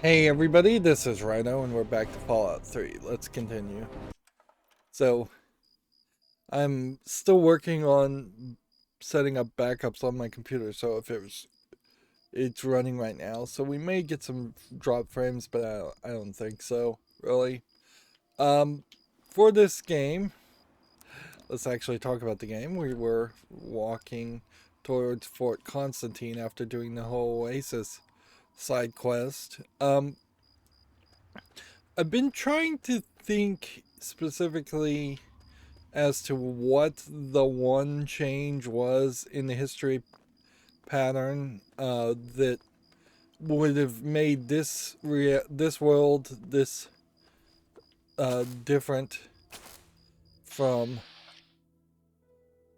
Hey everybody, this is Rydo and we're back to Fallout 3. Let's continue. So, I'm still working on setting up backups on my computer, so it's running right now. So we may get some drop frames, but I don't think so, really. Um, for this game, let's actually talk about the game. We were walking towards Fort Constantine after doing the whole Oasis side quest. I've been trying to think specifically as to what the one change was in the history pattern that would have made this world this different from.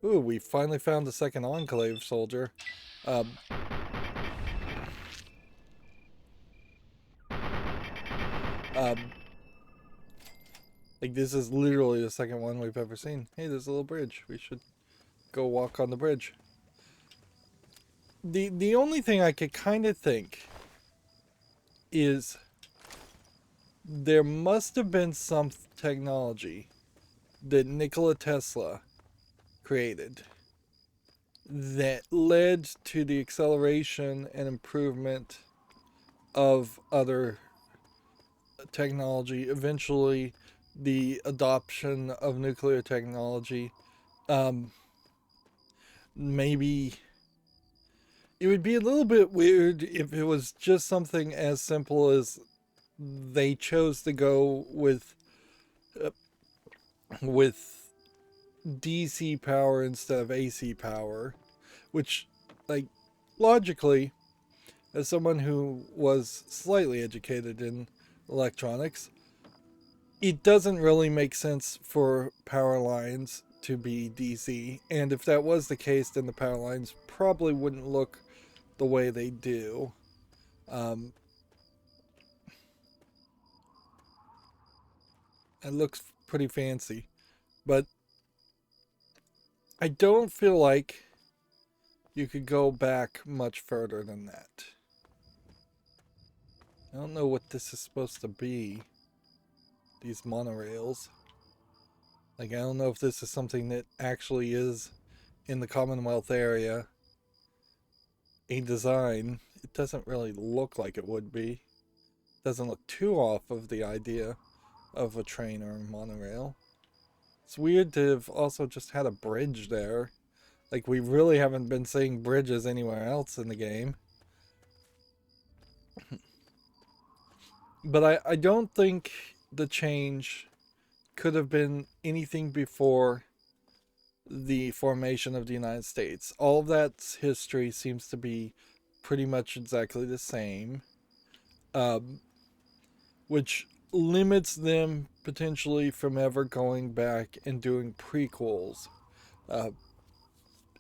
Ooh, we finally found the second Enclave soldier. Um, um, like this is literally the second one we've ever seen. Hey, there's a little bridge. We should go walk on the bridge. The only thing I could kind of think is there must have been some technology that Nikola Tesla created that led to the acceleration and improvement of other technology, eventually the adoption of nuclear technology. Um, Maybe it would be a little bit weird if it was just something as simple as they chose to go uh, with DC power instead of AC power, which, like, logically, as someone who was slightly educated in electronics, it doesn't really make sense for power lines to be DC. And if that was the case, then the power lines probably wouldn't look the way they do. Um, it looks pretty fancy, but I don't feel like you could go back much further than that. I don't know what this is supposed to be. These monorails. Like, I don't know if this is something that actually is in the Commonwealth area a design. It doesn't really look like it would be. It doesn't look too off of the idea of a train or a monorail. It's weird to have also just had a bridge there. Like, we really haven't been seeing bridges anywhere else in the game. But I don't think the change could have been anything before the formation of the United States. All of that history seems to be pretty much exactly the same, um, which limits them potentially from ever going back and doing prequels. Uh,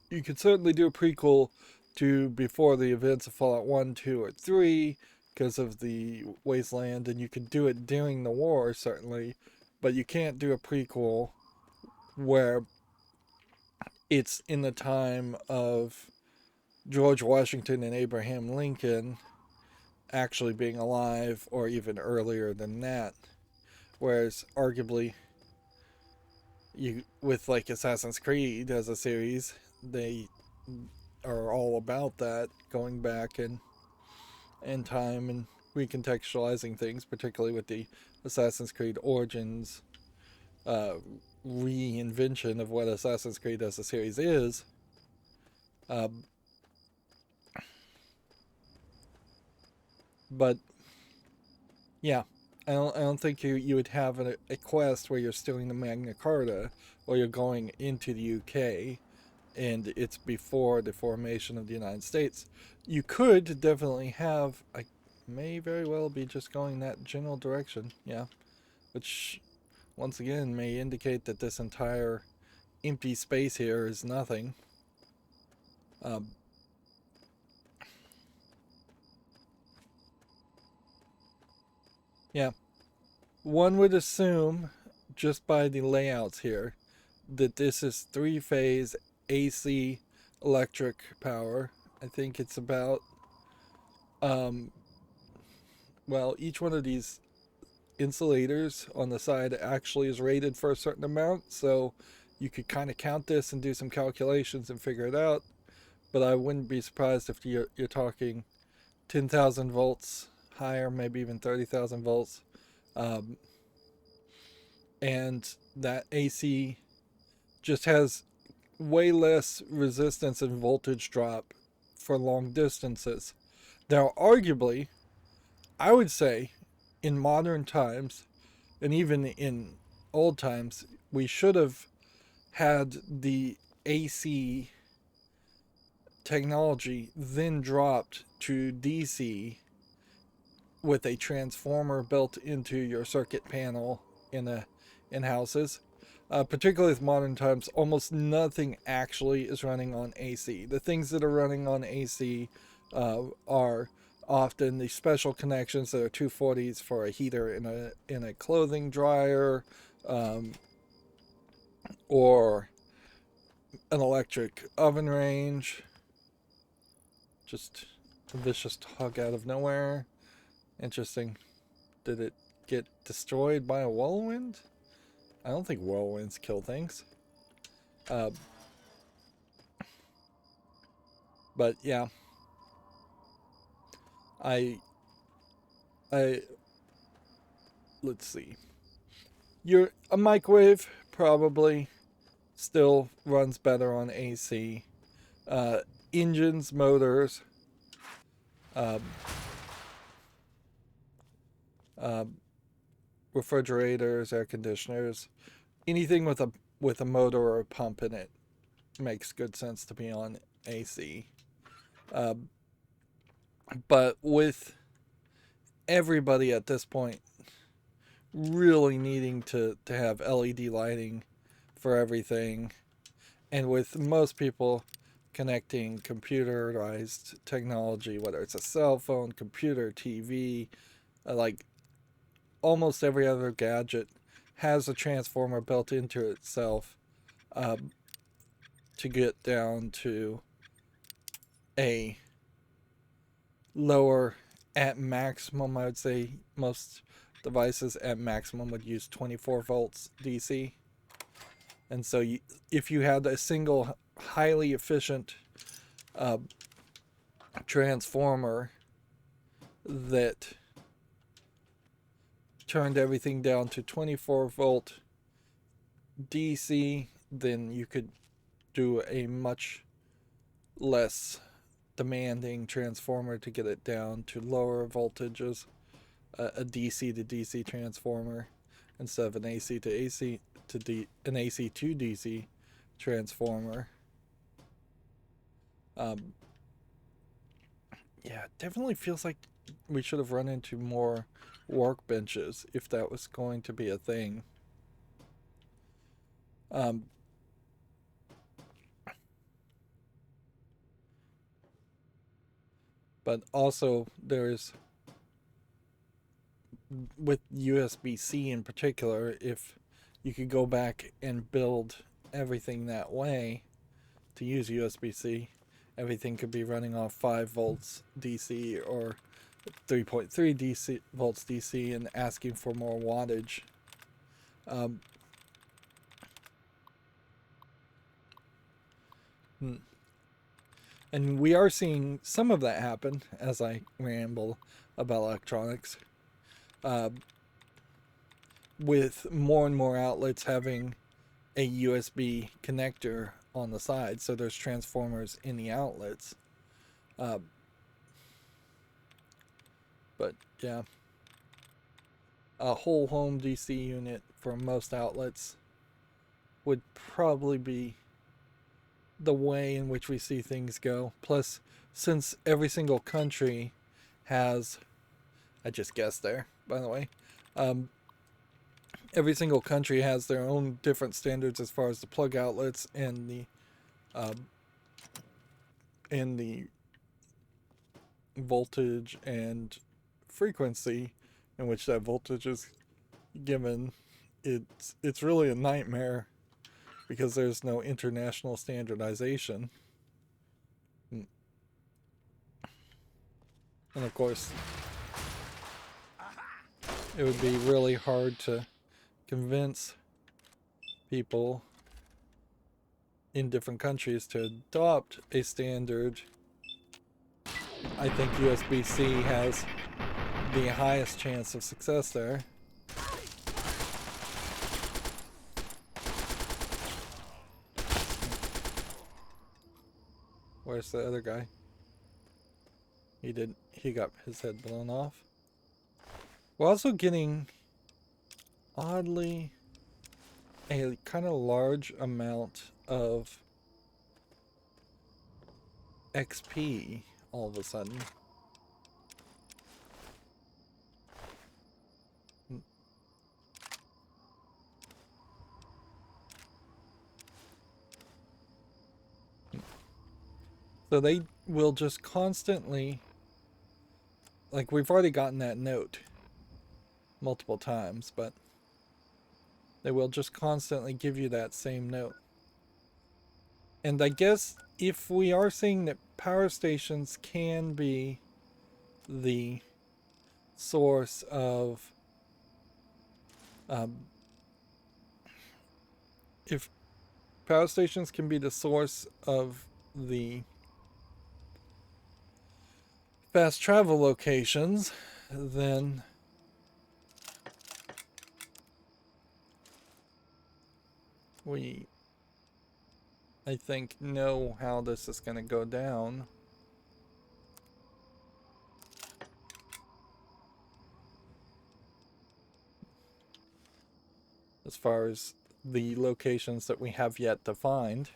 you could certainly do a prequel to before the events of Fallout 1, 2, or 3 because of the wasteland, and you could do it during the war, certainly, but you can't do a prequel where it's in the time of George Washington and Abraham Lincoln actually being alive, or even earlier than that. Whereas, arguably, you with like Assassin's Creed as a series, they are all about that, going back and time and recontextualizing things, particularly with the Assassin's Creed Origins uh, reinvention of what Assassin's Creed as a series is. Um, but yeah, I don't think you would have a quest where you're stealing the Magna Carta or you're going into the UK and it's before the formation of the United States. You could definitely have, I may very well be just going that general direction, yeah, which once again may indicate that this entire empty space here is nothing. Um, yeah, one would assume just by the layouts here that this is three-phase AC electric power. I think it's about um, well, each one of these insulators on the side actually is rated for a certain amount, so you could kind of count this and do some calculations and figure it out. But I wouldn't be surprised if you're talking 10,000 volts higher, maybe even 30,000 volts. Um, and that AC just has way less resistance and voltage drop for long distances. Now, arguably, I would say in modern times, and even in old times, we should have had the AC technology then dropped to DC with a transformer built into your circuit panel in houses. Particularly with modern times, almost nothing actually is running on AC. The things that are running on AC are often the special connections that are 240s for a heater in a clothing dryer, or an electric oven range. Just a vicious hug out of nowhere. Interesting. Did it get destroyed by a whirlwind? I don't think whirlwinds kill things. Uh, but yeah, I, I, let's see. A microwave probably still runs better on AC. Uh, Engines, motors, um, uh, refrigerators, air conditioners, anything with a motor or a pump in it makes good sense to be on AC. Uh, but with everybody at this point really needing to have LED lighting for everything, and with most people connecting computerized technology, whether it's a cell phone, computer, TV, like almost every other gadget has a transformer built into itself, um, to get down to a lower, at maximum, I would say most devices at maximum would use 24 volts DC. And so if you had a single highly efficient uh, transformer that turned everything down to 24 volt DC, then you could do a much less demanding transformer to get it down to lower voltages, a DC to DC transformer instead of an AC to AC an AC to DC transformer. Um, yeah, it definitely feels like we should have run into more workbenches if that was going to be a thing. Um, but also there's, with USB-C in particular, if you could go back and build everything that way to use USB-C, everything could be running off 5 volts DC or 3.3 DC volts DC and asking for more wattage. Um, and we are seeing some of that happen as I ramble about electronics. With more and more outlets having a USB connector on the side, so there's transformers in the outlets. But yeah, a whole home DC unit for most outlets would probably be the way in which we see things go. Plus, since every single country has, I just guessed there, by the way, every single country has their own different standards as far as the plug outlets um, and the voltage and frequency in which that voltage is given. It's really a nightmare because there's no international standardization. And of course, it would be really hard to convince people in different countries to adopt a standard. I think USB-C has the highest chance of success there. Where's the other guy? He got his head blown off. We're also getting, oddly, a kind of large amount of XP all of a sudden. So they will just constantly, like, we've already gotten that note multiple times, but they will just constantly give you that same note. And I guess if we are seeing that power stations can be the source of, if power stations can be the source of the fast travel locations, then we, I think, know how this is going to go down. As far as the locations that we have yet to find.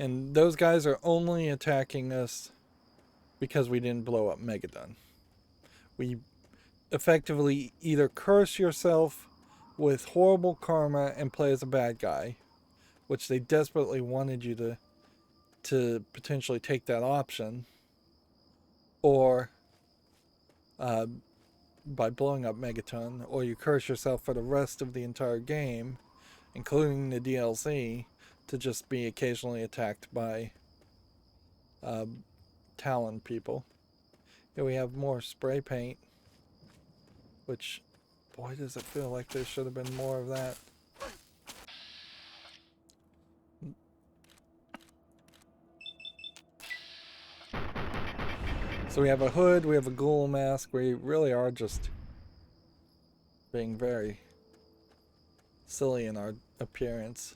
And those guys are only attacking us because we didn't blow up Megadon. We effectively either curse yourself with horrible karma and play as a bad guy, which they desperately wanted you to potentially take that option, or by blowing up Megaton, or you curse yourself for the rest of the entire game, including the DLC, to just be occasionally attacked by Talon people. Here we have more spray paint, which, boy, does it feel like there should have been more of that. So we have a hood, we have a ghoul mask. We really are just being very silly in our appearance.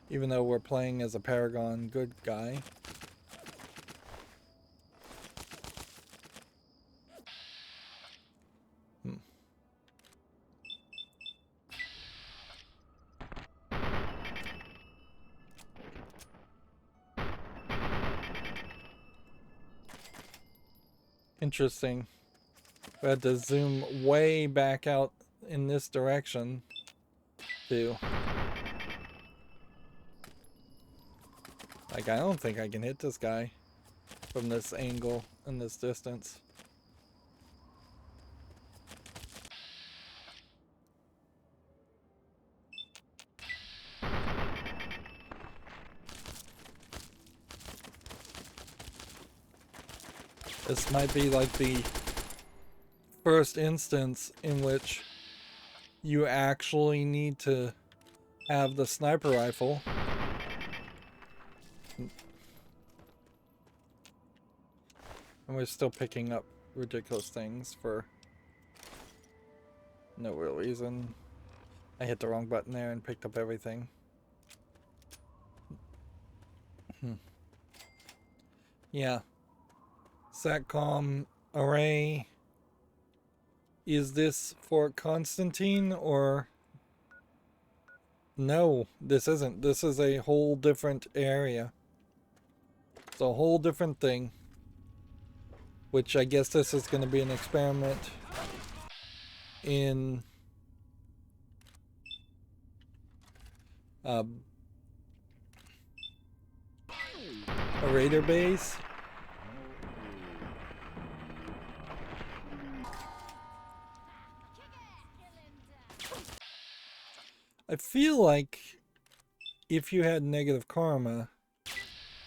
Even though we're playing as a Paragon good guy. Interesting. We had to zoom way back out in this direction to... Like, I don't think I can hit this guy from this angle and this distance. This might be like the first instance in which you actually need to have the sniper rifle. And we're still picking up ridiculous things for no real reason. I hit the wrong button there and picked up everything. Yeah. Satcom array. Is this for Constantine or... No, this isn't. This is a whole different area. It's a whole different thing. Which I guess this is going to be an experiment in a raider base. I feel like if you had negative karma,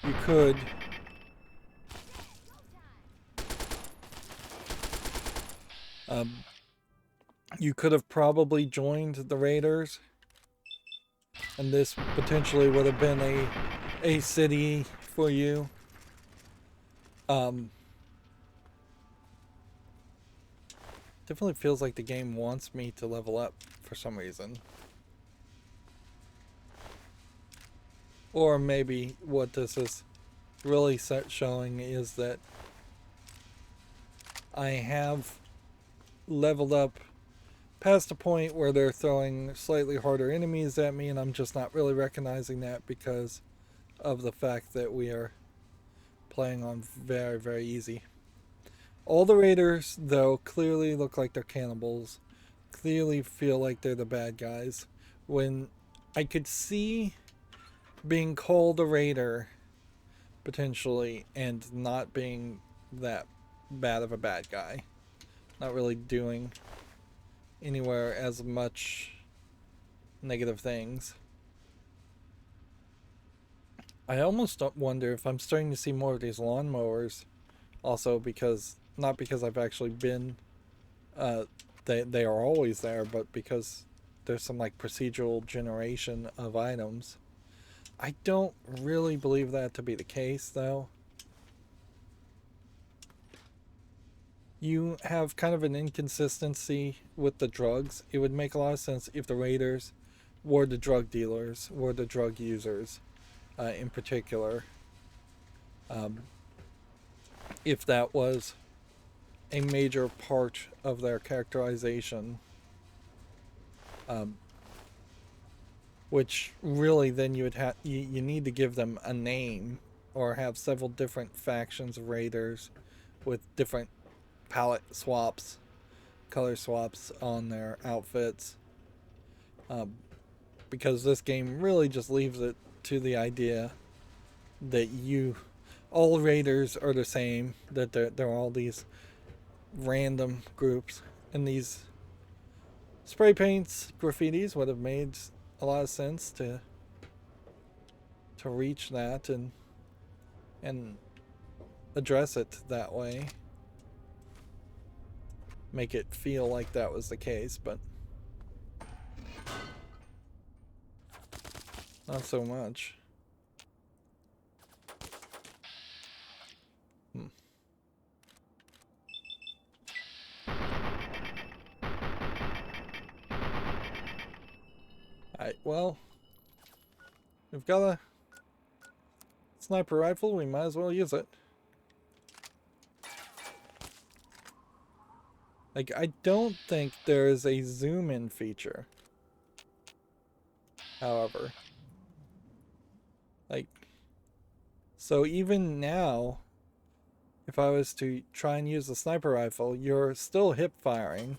you could Um, you could have probably joined the raiders, and this potentially would have been a city for you. Definitely feels like the game wants me to level up for some reason. Or maybe what this is really showing is that I have leveled up past a point where they're throwing slightly harder enemies at me, and I'm just not really recognizing that because of the fact that we are playing on very, very easy. All the raiders, though, clearly look like they're cannibals, clearly feel like they're the bad guys. When I could see being called a raider, potentially, and not being that bad of a bad guy. Not really doing anywhere as much negative things. I almost wonder if I'm starting to see more of these lawnmowers, also because, not because I've actually been, they are always there, but because there's some like procedural generation of items. I don't really believe that to be the case, though. You have kind of an inconsistency with the drugs. It would make a lot of sense if the raiders were the drug dealers, were the drug users, in particular. If that was a major part of their characterization, which really then you would have you need to give them a name or have several different factions of raiders with different palette swaps, color swaps on their outfits, because this game really just leaves it to the idea that all raiders are the same, that they're all these random groups, and these spray paints, graffitis would have made a lot of sense to reach that and address it that way, make it feel like that was the case, but not so much. Well, we've got a sniper rifle, we might as well use it. Like, I don't think there is a zoom in feature. However, like, so even now, if I was to try and use the sniper rifle, you're still hip firing.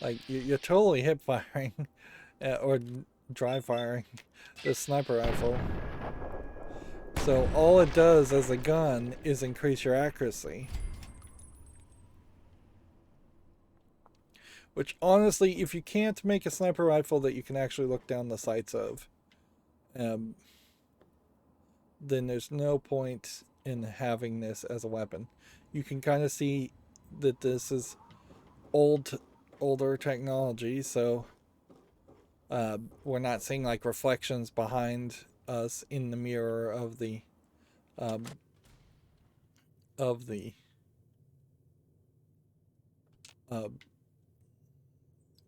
Like, you're totally hip firing, or dry firing the sniper rifle. So all it does as a gun is increase your accuracy. Which, honestly, if you can't make a sniper rifle that you can actually look down the sights of, then there's no point in having this as a weapon. You can kind of see that this is older technology, so we're not seeing like reflections behind us in the mirror of the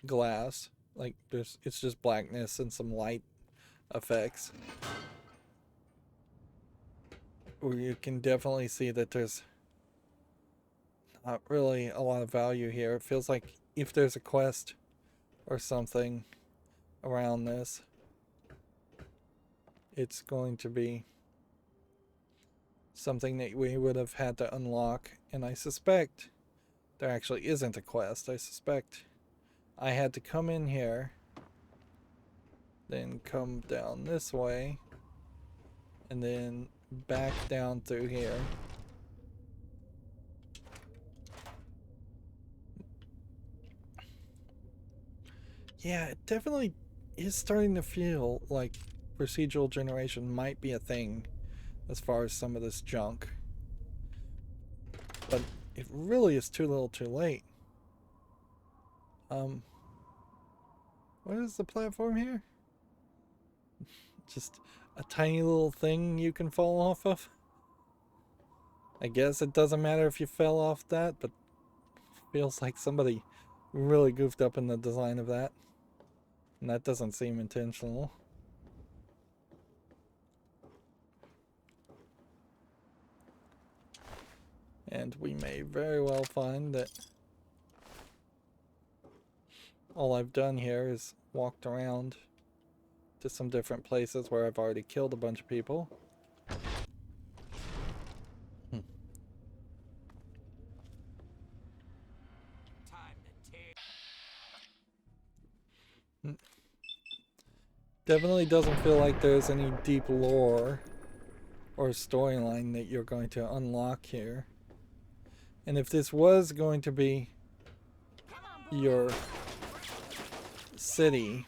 glass. Like, it's just blackness and some light effects, where you can definitely see that there's not really a lot of value here. It feels like if there's a quest or something around this, it's going to be something that we would have had to unlock, and I suspect there actually isn't a quest. I suspect I had to come in here, then come down this way, and then back down through here. Yeah, it definitely is starting to feel like procedural generation might be a thing as far as some of this junk. But it really is too little too late. What is the platform here? Just a tiny little thing you can fall off of? I guess it doesn't matter if you fell off that, but feels like somebody really goofed up in the design of that. And that doesn't seem intentional. And we may very well find that all I've done here is walked around to some different places where I've already killed a bunch of people. Definitely doesn't feel like there's any deep lore or storyline that you're going to unlock here. And if this was going to be your city,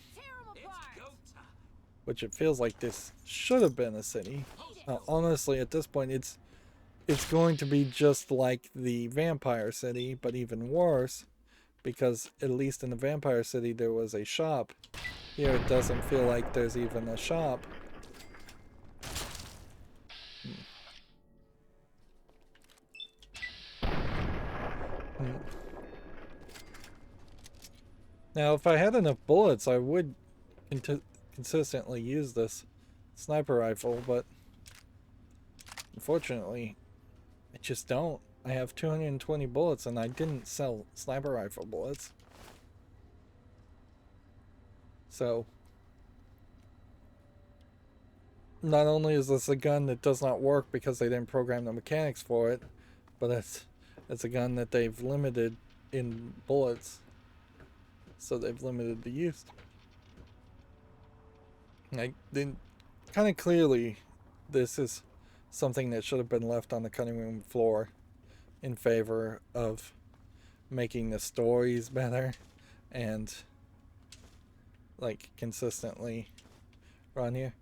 which it feels like this should have been a city, honestly at this point it's going to be just like the vampire city, but even worse, because at least in the vampire city there was a shop. Here it doesn't feel like there's even a shop. Now if I had enough bullets I would consistently use this sniper rifle, but unfortunately I just don't. I have 220 bullets and I didn't sell sniper rifle bullets. So not only is this a gun that does not work because they didn't program the mechanics for it, but it's a gun that they've limited in bullets. So they've limited the use. Like, then kind of clearly this is something that should have been left on the cutting room floor in favor of making the stories better and like consistently run here.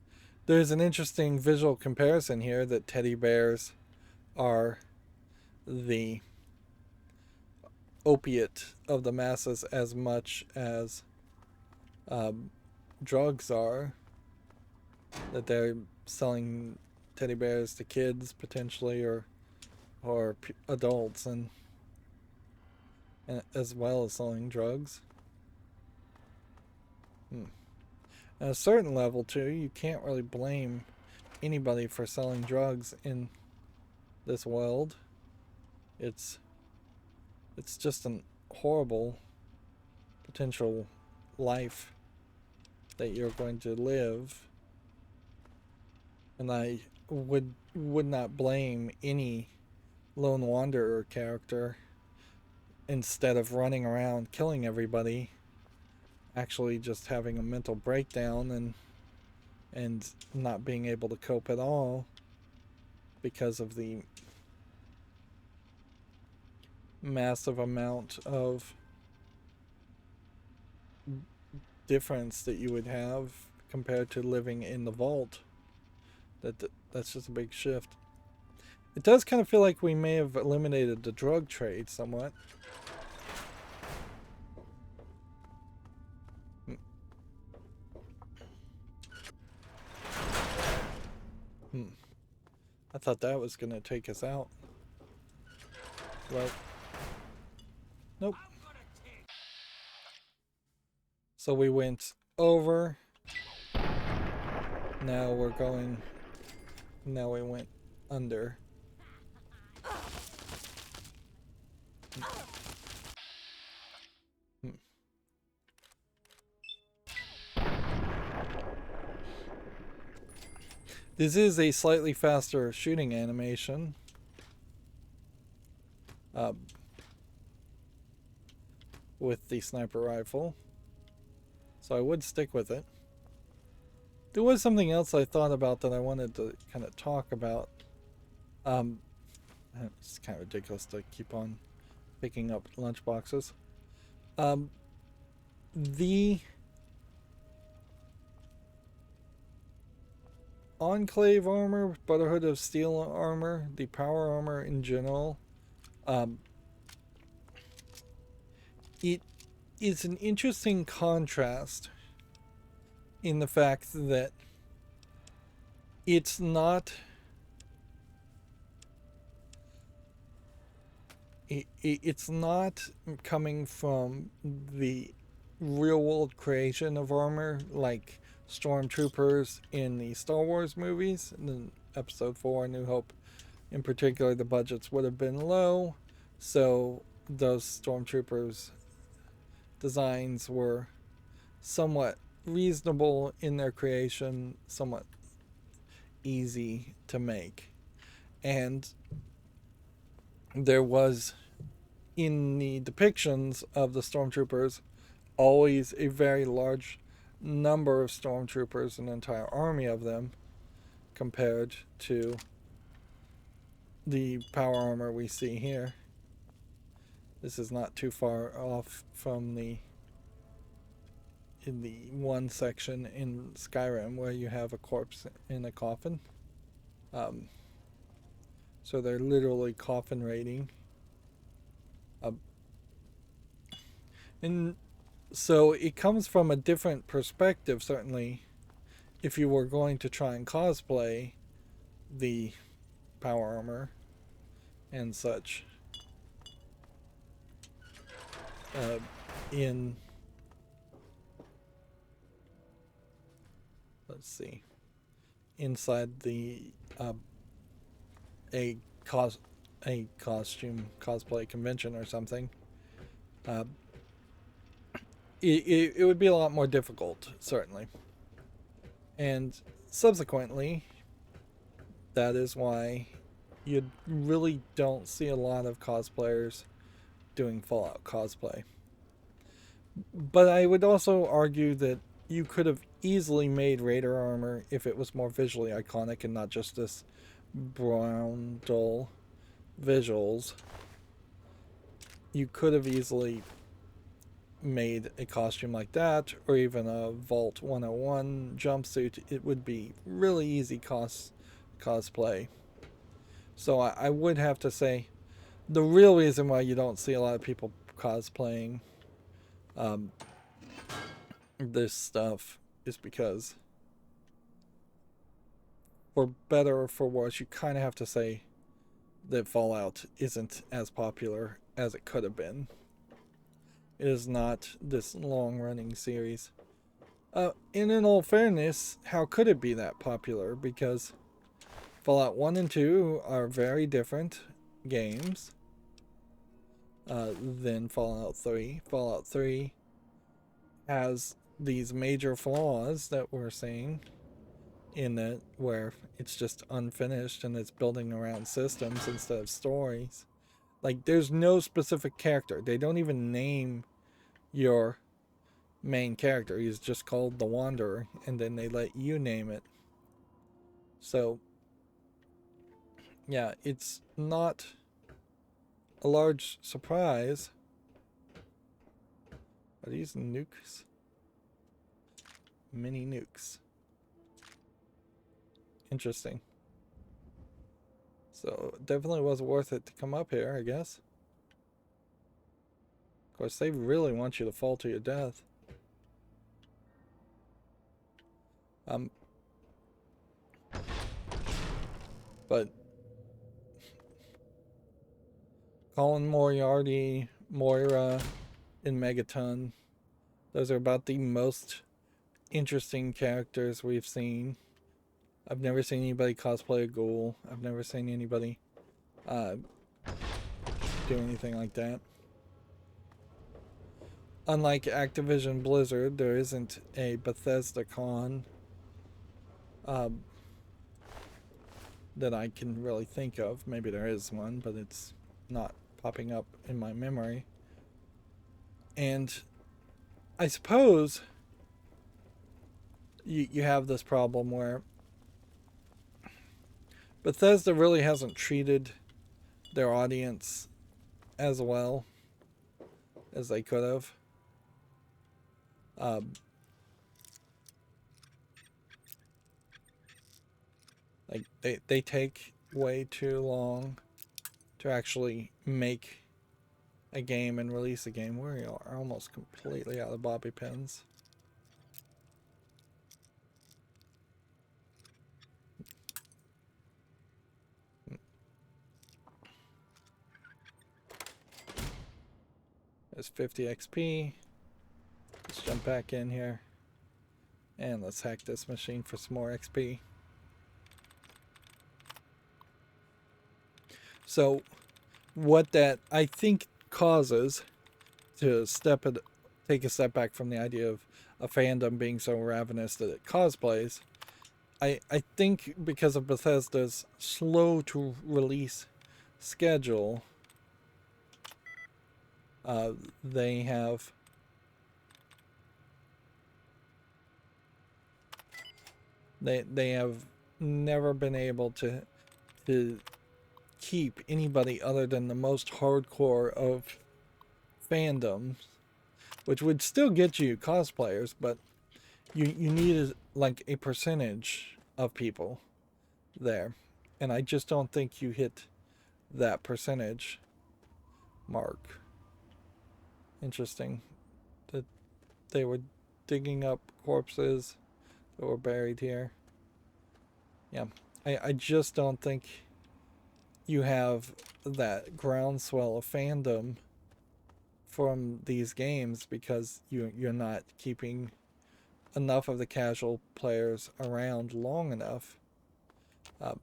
There's an interesting visual comparison here that teddy bears are the opiate of the masses as much as drugs are. That they're selling teddy bears to kids potentially, or adults, and as well as selling drugs. At a certain level too, you can't really blame anybody for selling drugs in this world. It's just a horrible potential life that you're going to live, and I would not blame any lone wanderer character, instead of running around killing everybody, actually just having a mental breakdown and not being able to cope at all because of the massive amount of difference that you would have compared to living in the vault. That's just a big shift. It does kind of feel like we may have eliminated the drug trade somewhat. I thought that was gonna take us out. But nope. So we went over. Now we're going. Now we went under. This is a slightly faster shooting animation. With the sniper rifle. So I would stick with it. There was something else I thought about that I wanted to kind of talk about. It's kind of ridiculous to keep on picking up lunch boxes. The Enclave armor, Brotherhood of Steel armor, the power armor in general, it it's an interesting contrast in the fact that it's not it's not coming from the real world creation of armor like stormtroopers in the Star Wars movies. In Episode 4, New Hope in particular, the budgets would have been low, so those stormtroopers designs were somewhat reasonable in their creation, somewhat easy to make. And there was, in the depictions of the stormtroopers, always a very large number of stormtroopers, an entire army of them, compared to the power armor we see here. This is not too far off from in the one section in Skyrim where you have a corpse in a coffin. So they're literally coffin raiding. And so it comes from a different perspective, certainly, if you were going to try and cosplay the power armor and such. Let's see, inside the a costume cosplay convention or something, it would be a lot more difficult, certainly. And subsequently, that is why you really don't see a lot of cosplayers doing Fallout cosplay. But I would also argue that you could have easily made Raider armor if it was more visually iconic and not just this brown, dull visuals. You could have easily made a costume like that, or even a Vault 101 jumpsuit. It would be really easy cosplay. So I would have to say the real reason why you don't see a lot of people cosplaying this stuff is because, for better or for worse, you kind of have to say that Fallout isn't as popular as it could have been. It is not this long-running series. And in all fairness, how could it be that popular? Because Fallout 1 and 2 are very different games than Fallout 3. Fallout 3 has these major flaws that we're seeing in it, where it's just unfinished and it's building around systems instead of stories. Like, there's no specific character. They don't even name your main character. He's just called the Wanderer, and then they let you name it. So, yeah, it's not a large surprise. Are these nukes? Mini nukes. Interesting. So, it definitely was worth it to come up here, I guess. Of course, they really want you to fall to your death. But Colin Moriarty, Moira, and Megaton, those are about the most interesting characters we've seen. I've never seen anybody cosplay a ghoul. I've never seen anybody do anything like that. Unlike Activision Blizzard, there isn't a Bethesda con that I can really think of. Maybe there is one, but it's not popping up in my memory. And I suppose you have this problem where Bethesda really hasn't treated their audience as well as they could have. Like they take way too long to actually make a game and release a game. We are almost completely out of bobby pins. There's 50 XP. Let's jump back in here. And let's hack this machine for some more XP. So, what that I think causes, to take a step back from the idea of a fandom being so ravenous that it cosplays, I think because of Bethesda's slow to release schedule, they have never been able to keep anybody other than the most hardcore of fandoms, which would still get you cosplayers, but you need like a percentage of people there, and I just don't think you hit that percentage mark. Interesting that they were digging up corpses that were buried here. Yeah, I just don't think you have that groundswell of fandom from these games because you're not keeping enough of the casual players around long enough. And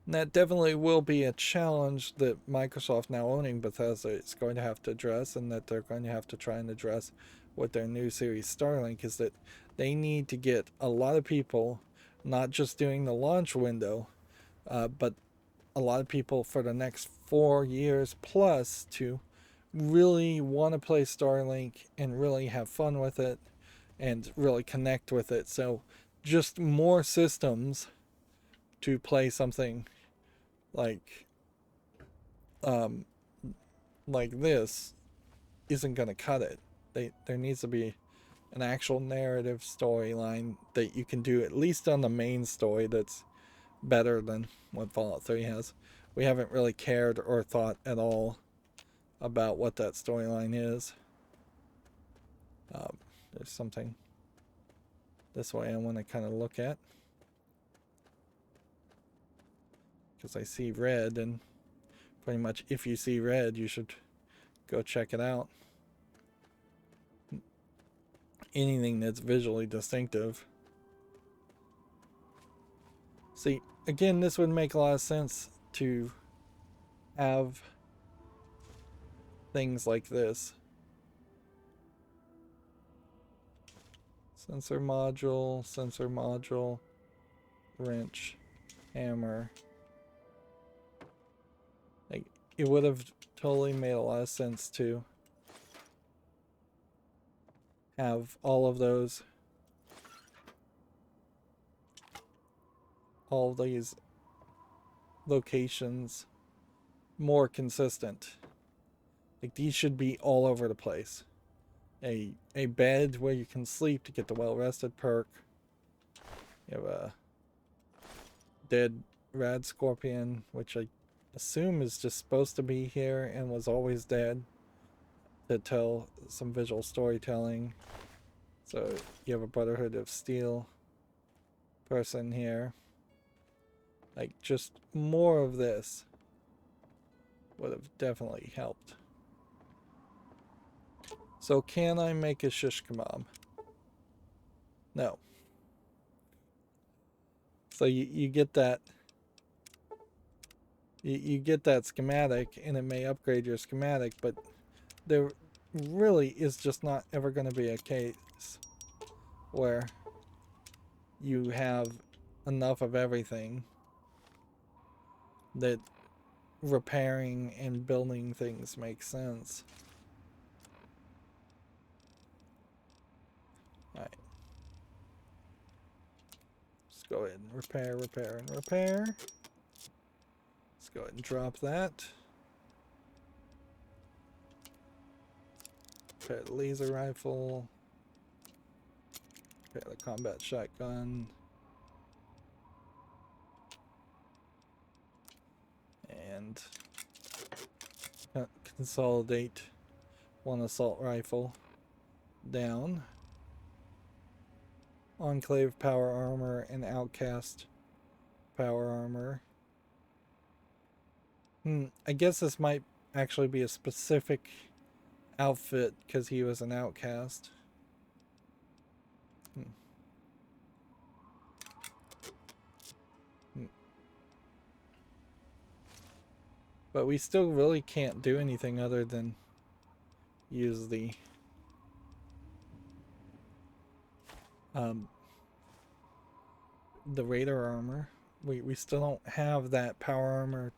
that definitely will be a challenge that Microsoft, now owning Bethesda, is going to have to address, and that they're going to have to try and address with their new series Starlink, is that they need to get a lot of people, not just during the launch window, but a lot of people for the next 4 years plus to really want to play Starlink and really have fun with it and really connect with it. So just more systems to play something like this isn't going to cut it. There needs to be an actual narrative storyline that you can do at least on the main story that's better than what Fallout 3 has. We haven't really cared or thought at all about what that storyline is. There's something this way I want to kind of look at, because I see red, and pretty much if you see red you should go check it out. Anything that's visually distinctive. See, again, this would make a lot of sense to have things like this. Sensor module, wrench, hammer. Like, it would have totally made a lot of sense to have all of those, all of these locations more consistent. Like, these should be all over the place. A bed where you can sleep to get the well-rested perk. You have a dead rad scorpion, which I assume is just supposed to be here and was always dead, to tell some visual storytelling. So you have a Brotherhood of Steel person here. Like, just more of this would have definitely helped. So can I make a shish kebab? No. So you get that. You get that schematic, and it may upgrade your schematic, but there really is just not ever going to be a case where you have enough of everything that repairing and building things makes sense. Alright. Let's go ahead and repair. Let's go ahead and drop that. Repair the laser rifle. Repair the combat shotgun. And Consolidate one assault rifle down. Enclave power armor and outcast power armor. I guess this might actually be a specific outfit because he was an outcast. But we still really can't do anything other than use the Raider armor. We still don't have that power armor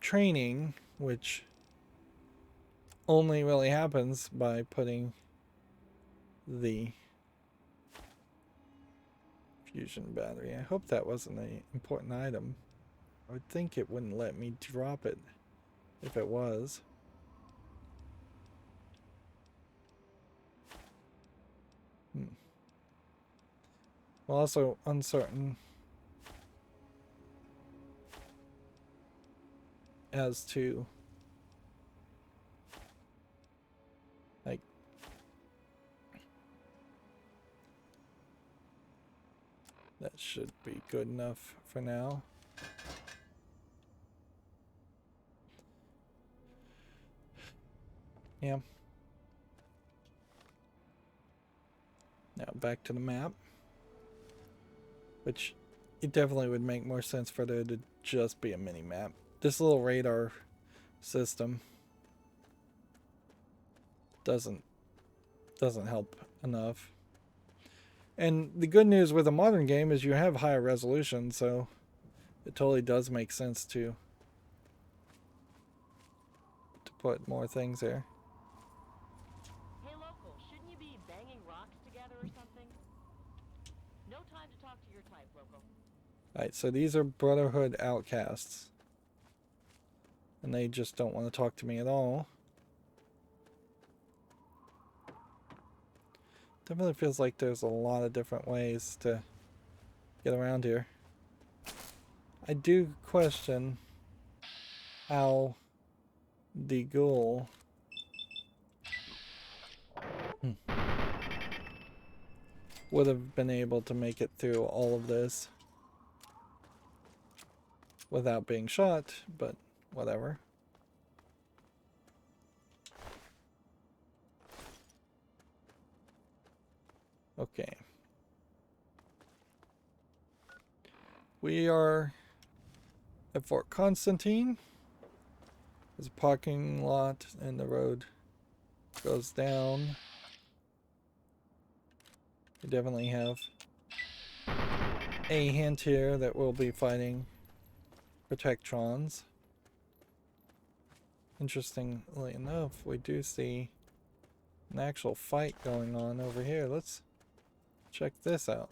training, which only really happens by putting the fusion battery. I hope that wasn't an important item. I would think it wouldn't let me drop it if it was. Well, also uncertain as to like that should be good enough for now. Yeah. Now back to the map. Which it definitely would make more sense for there to just be a mini map. This little radar system doesn't help enough. And the good news with a modern game is you have higher resolution, so it totally does make sense to put more things there. Hey local, shouldn't you be banging rocks together or something? No time to talk to your type, local. Alright, so these are Brotherhood outcasts. And they just don't want to talk to me at all. Definitely feels like there's a lot of different ways to get around here. I do question how the ghoul would have been able to make it through all of this without being shot, but whatever. Okay. We are at Fort Constantine. There's a parking lot and the road goes down. We definitely have a hint here that we'll be fighting Protectrons. Interestingly enough, we do see an actual fight going on over here. Let's check this out.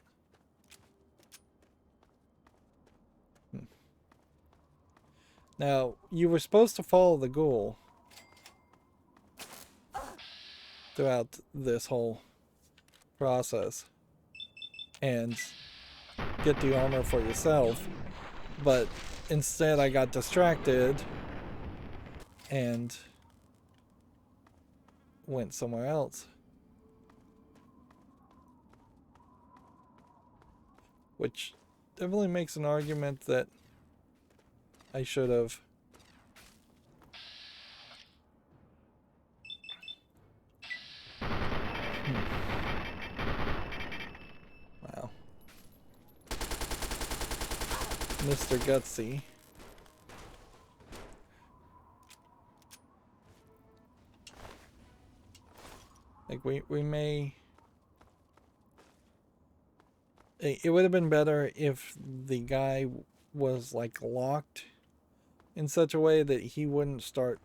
Now, you were supposed to follow the ghoul throughout this whole process and get the armor for yourself, but instead I got distracted and went somewhere else, which definitely makes an argument that I should have Wow. Mr. Gutsy. Like we may... It would have been better if the guy was like locked in such a way that he wouldn't start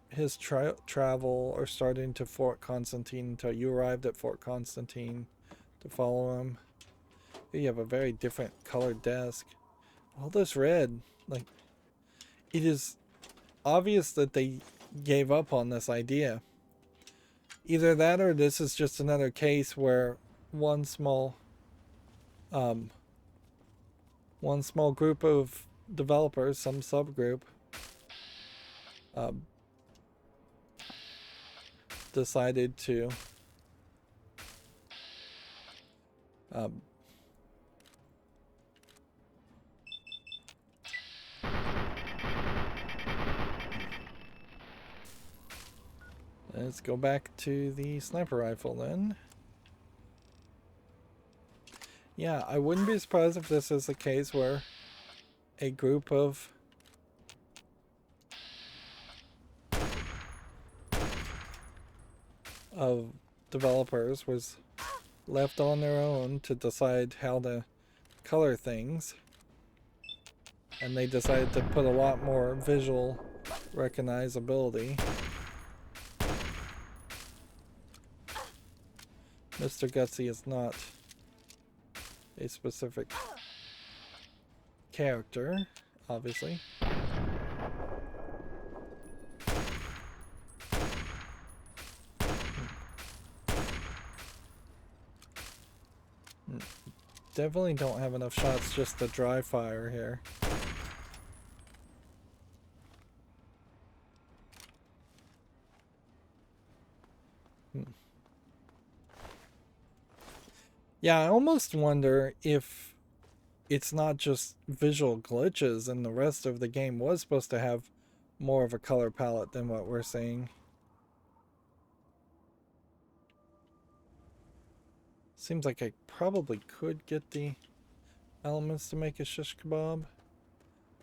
his travel or start into Fort Constantine until you arrived at Fort Constantine to follow him. You have a very different colored desk. All this red, like, it is obvious that they gave up on this idea. Either that or this is just another case where one small group of developers, some subgroup, decided to let's go back to the sniper rifle then. Yeah, I wouldn't be surprised if this is a case where a group of developers was left on their own to decide how to color things, and they decided to put a lot more visual recognizability. Mr. Gutsy is not a specific character, obviously. Definitely don't have enough shots just to dry fire here. Yeah, I almost wonder if it's not just visual glitches and the rest of the game was supposed to have more of a color palette than what we're seeing. Seems like I probably could get the elements to make a shish kebab,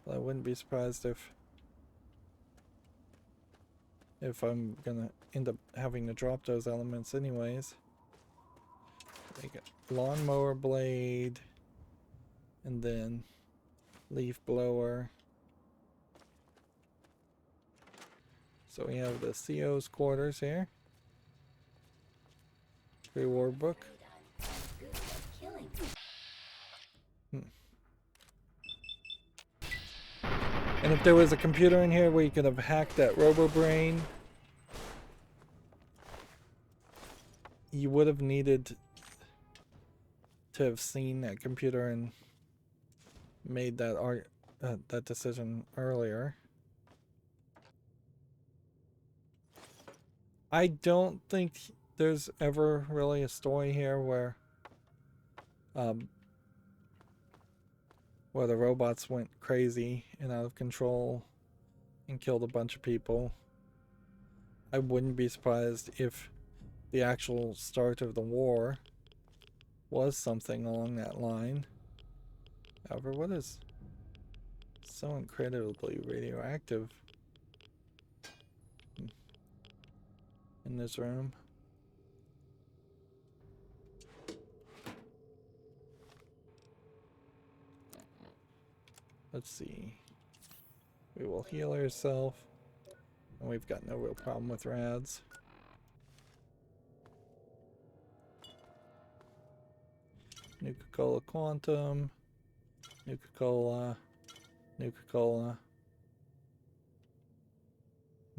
but I wouldn't be surprised if I'm gonna end up having to drop those elements anyways. Make a lawnmower blade, and then leaf blower. So we have the CO's quarters here. Reward book. And if there was a computer in here where you could have hacked that RoboBrain, you would have needed to have seen that computer and made that that decision earlier. I don't think there's ever really a story here where the robots went crazy and out of control and killed a bunch of people. I wouldn't be surprised if the actual start of the war was something along that line. However, what is so incredibly radioactive in this room? Let's see. We will heal ourselves. And we've got no real problem with rads. Nuka-Cola Quantum. Nuka-Cola. Nuka-Cola.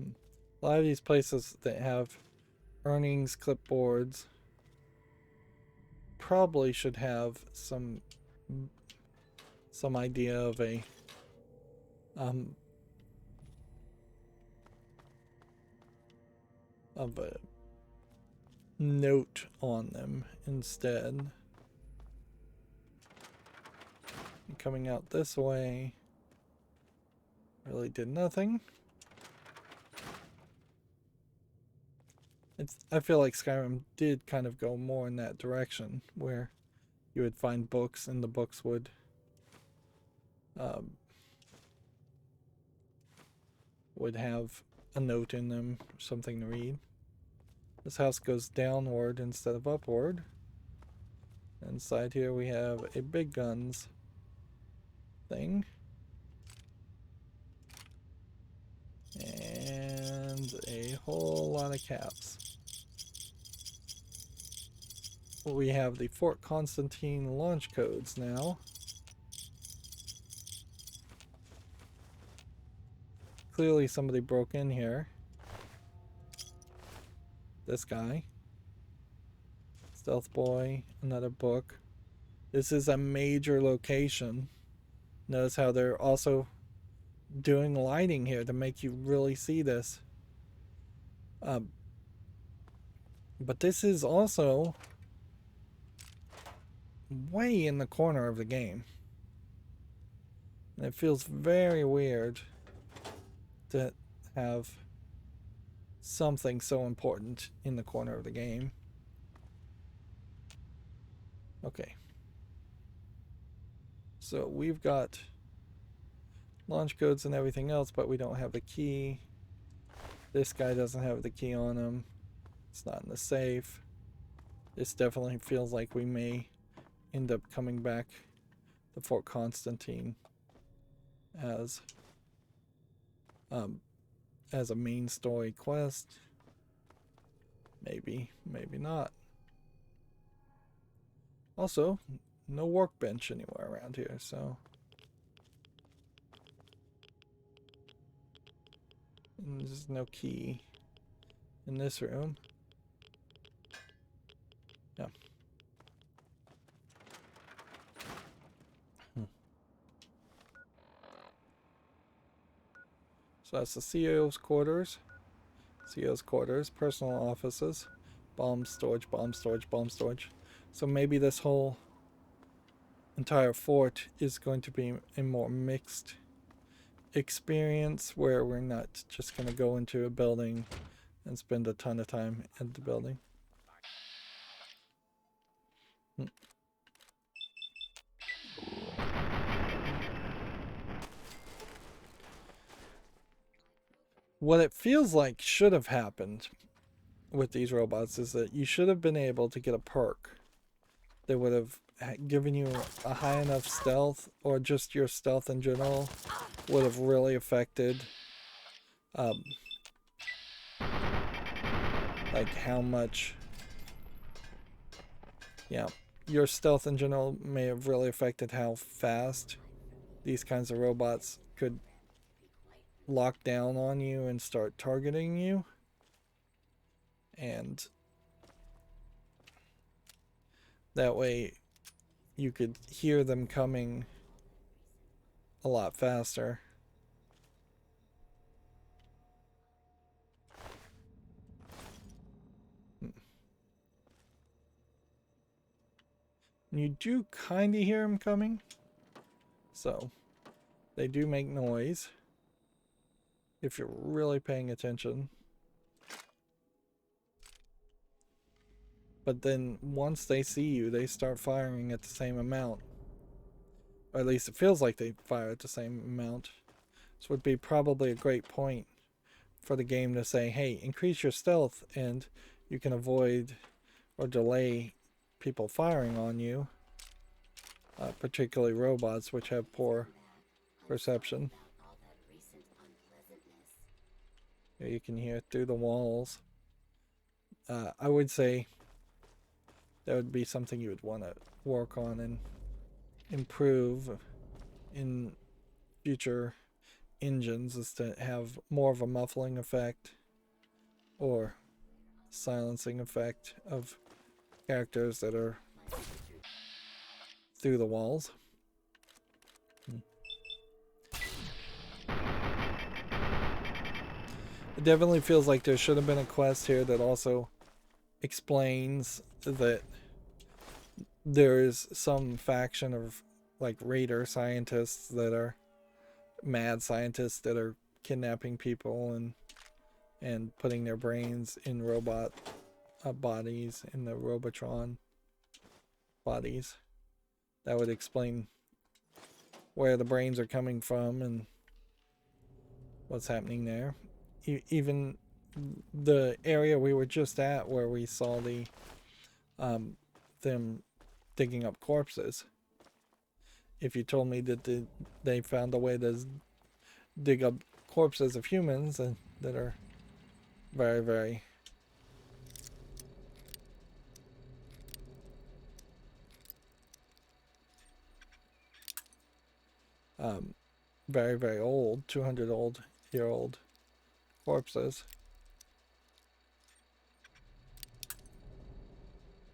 A lot of these places that have earnings clipboards probably should have some idea of a note on them instead. Coming out this way really did nothing. I feel like Skyrim did kind of go more in that direction, where you would find books and the books would have a note in them, something to read. This house goes downward instead of upward. Inside here we have a big guns thing. And a whole lot of caps. We have the Fort Constantine launch codes now. Clearly somebody broke in here. This guy. Stealth Boy, another book. This is a major location. Notice how they're also doing lighting here to make you really see this. Um, but this is also way in the corner of the game. And it feels very weird to have something so important in the corner of the game. Okay. So we've got launch codes and everything else, but we don't have the key. This guy doesn't have the key on him. It's not in the safe. This definitely feels like we may end up coming back to Fort Constantine as a main story quest. Maybe, maybe not. Also, no workbench anywhere around here, so. And there's no key in this room. Yeah. So that's the CEO's quarters. CEO's quarters, personal offices, bomb storage, bomb storage, bomb storage. So maybe this whole entire fort is going to be a more mixed experience where we're not just going to go into a building and spend a ton of time at the building. What it feels like should have happened with these robots is that you should have been able to get a perk that would have given you a high enough stealth, or just your stealth in general would have really affected like how much, yeah, your stealth in general may have really affected how fast these kinds of robots could lock down on you and start targeting you. And that way you could hear them coming a lot faster. You do kind of hear them coming, so they do make noise if you're really paying attention. But then once they see you, they start firing at the same amount. Or at least it feels like they fire at the same amount. So it would be probably a great point for the game to say, hey, increase your stealth and you can avoid or delay people firing on you. Particularly robots, which have poor perception. Here you can hear through the walls. I would say that would be something you would want to work on and improve in future engines, is to have more of a muffling effect or silencing effect of characters that are through the walls. It definitely feels like there should have been a quest here that also explains that there is some faction of like raider scientists that are mad scientists that are kidnapping people and putting their brains in robot bodies, in the Robotron bodies. That would explain where the brains are coming from and what's happening there. Even the area we were just at, where we saw the them digging up corpses. If you told me that they found a way to dig up corpses of humans that are very, very very, very old, 200-year-old corpses.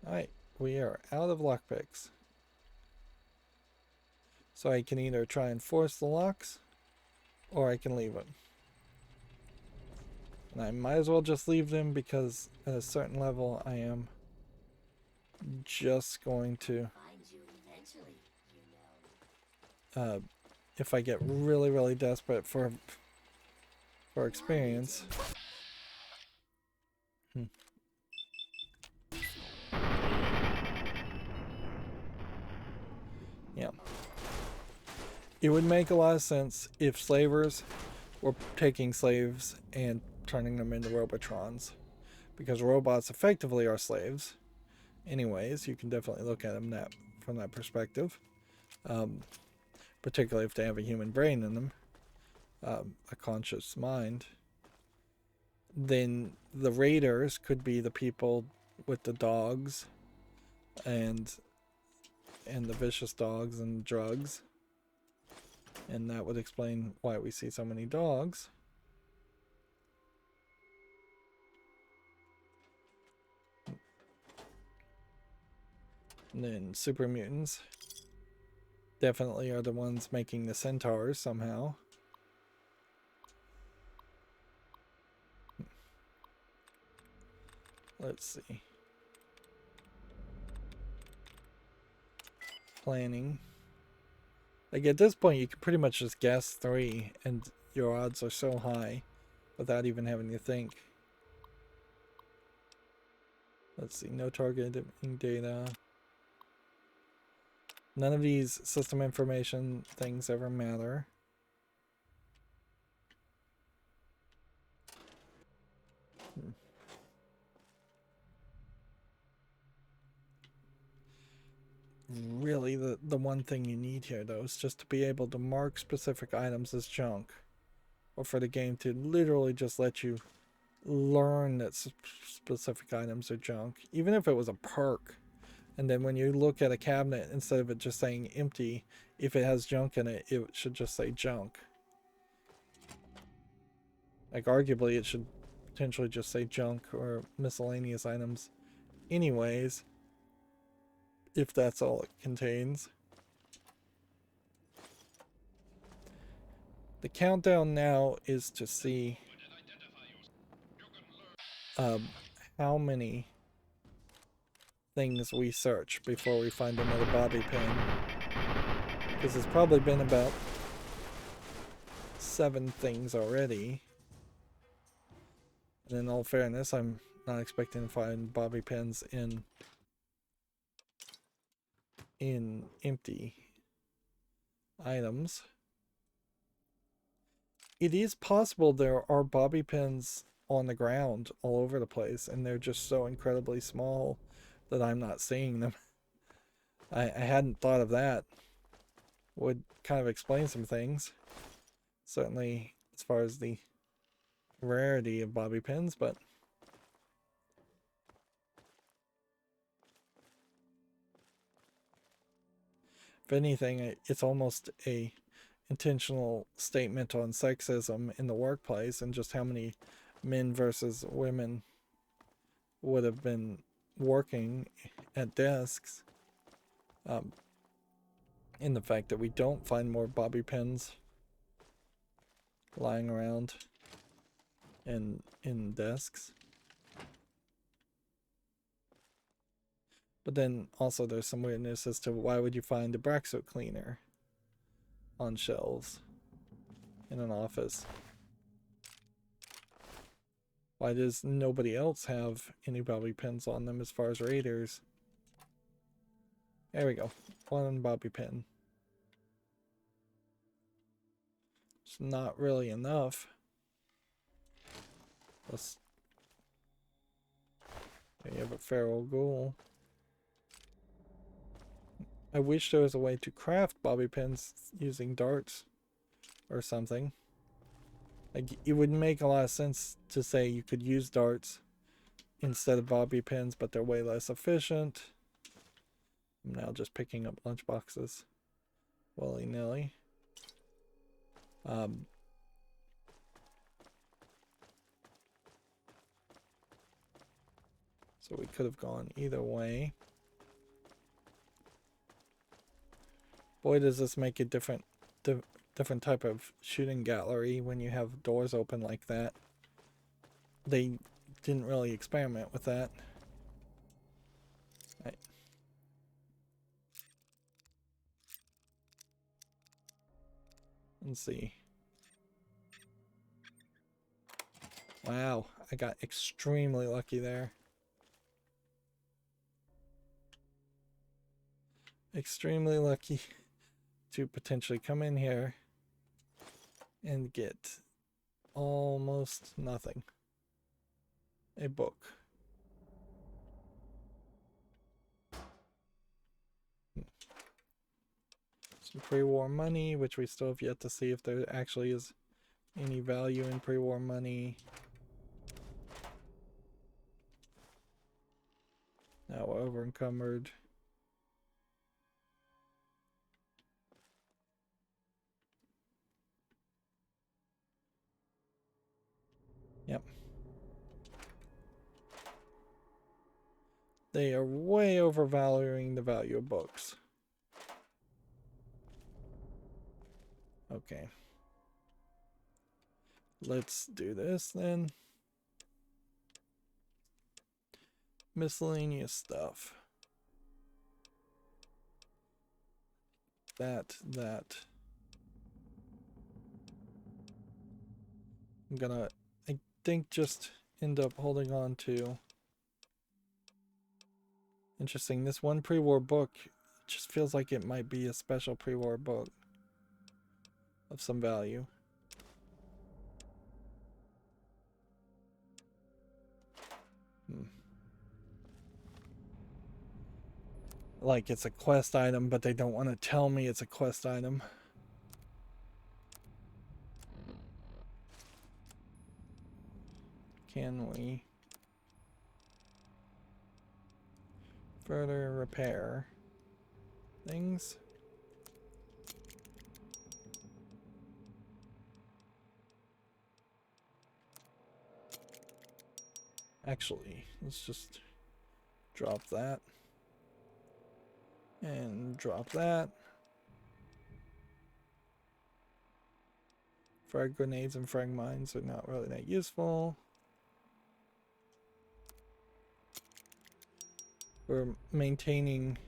Alright, we are out of lockpicks. So I can either try and force the locks, or I can leave them. And I might as well just leave them because at a certain level I am just going to, if I get really, really desperate for experience. Yeah. It would make a lot of sense if slavers were taking slaves and turning them into robotrons, because robots effectively are slaves. Anyways, you can definitely look at them from that perspective, particularly if they have a human brain in them, a conscious mind. Then the raiders could be the people with the dogs and the vicious dogs and drugs, and that would explain why we see so many dogs. And then super mutants definitely are the ones making the centaurs somehow. Let's see. Planning. Like at this point you can pretty much just guess 3 and your odds are so high without even having to think. Let's see, no targeting data. None of these system information things ever matter. Really, the one thing you need here though is just to be able to mark specific items as junk, or for the game to literally just let you learn that specific items are junk, even if it was a perk. And then when you look at a cabinet, instead of it just saying empty, if it has junk in it, it should just say junk. Like arguably it should potentially just say junk or miscellaneous items anyways, if that's all it contains. The countdown now is to see how many things we search before we find another bobby pin, because it's probably been about 7 things already. And in all fairness, I'm not expecting to find bobby pins in empty items. It is possible there are bobby pins on the ground all over the place, and they're just so incredibly small that I'm not seeing them. I hadn't thought of that. Would kind of explain some things. Certainly as far as the rarity of bobby pins, but if anything, it's almost a intentional statement on sexism in the workplace and just how many men versus women would have been working at desks, in the fact that we don't find more bobby pins lying around in desks. But then also there's some weirdness as to why would you find a Brexit cleaner on shelves in an office? Why does nobody else have any bobby pins on them as far as raiders? There we go. 1 bobby pin. It's not really enough. Let's... There you have a feral ghoul. I wish there was a way to craft bobby pins using darts or something. Like, it would make a lot of sense to say you could use darts instead of bobby pins, but they're way less efficient. I'm now just picking up lunchboxes willy-nilly. So we could have gone either way. Boy, does this make a different type of shooting gallery when you have doors open like that. They didn't really experiment with that. Right. Let's see. Wow, I got extremely lucky there. Extremely lucky to potentially come in here and get almost nothing. A book. Some pre-war money, which we still have yet to see if there actually is any value in pre-war money. Now we're over encumbered. Yep. They are way overvaluing the value of books. Okay. Let's do this then. Miscellaneous stuff. That. I'm gonna, I think, just end up holding on to. Interesting. This one pre-war book just feels like it might be a special pre-war book of some value. Like it's a quest item, but they don't want to tell me it's a quest item. Can we further repair things? Actually, let's just drop that. And drop that. Frag grenades and frag mines are not really that useful. We're maintaining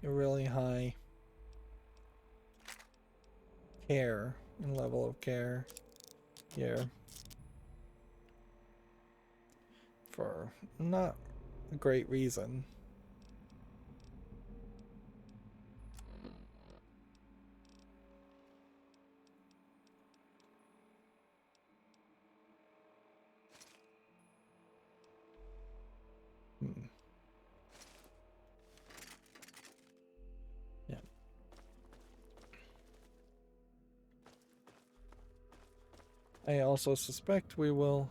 a really high care and level of care here for not a great reason. Yeah. I also suspect we will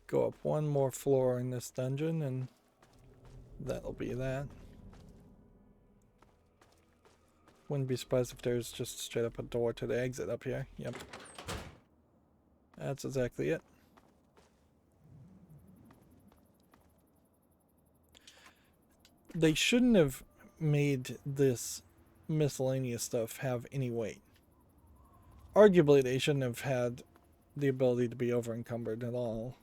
go up one more floor in this dungeon, and that'll be that. Wouldn't be surprised if there's just straight up a door to the exit up here. Yep. That's exactly it. They shouldn't have made this miscellaneous stuff have any weight. Arguably, they shouldn't have had the ability to be over encumbered at all.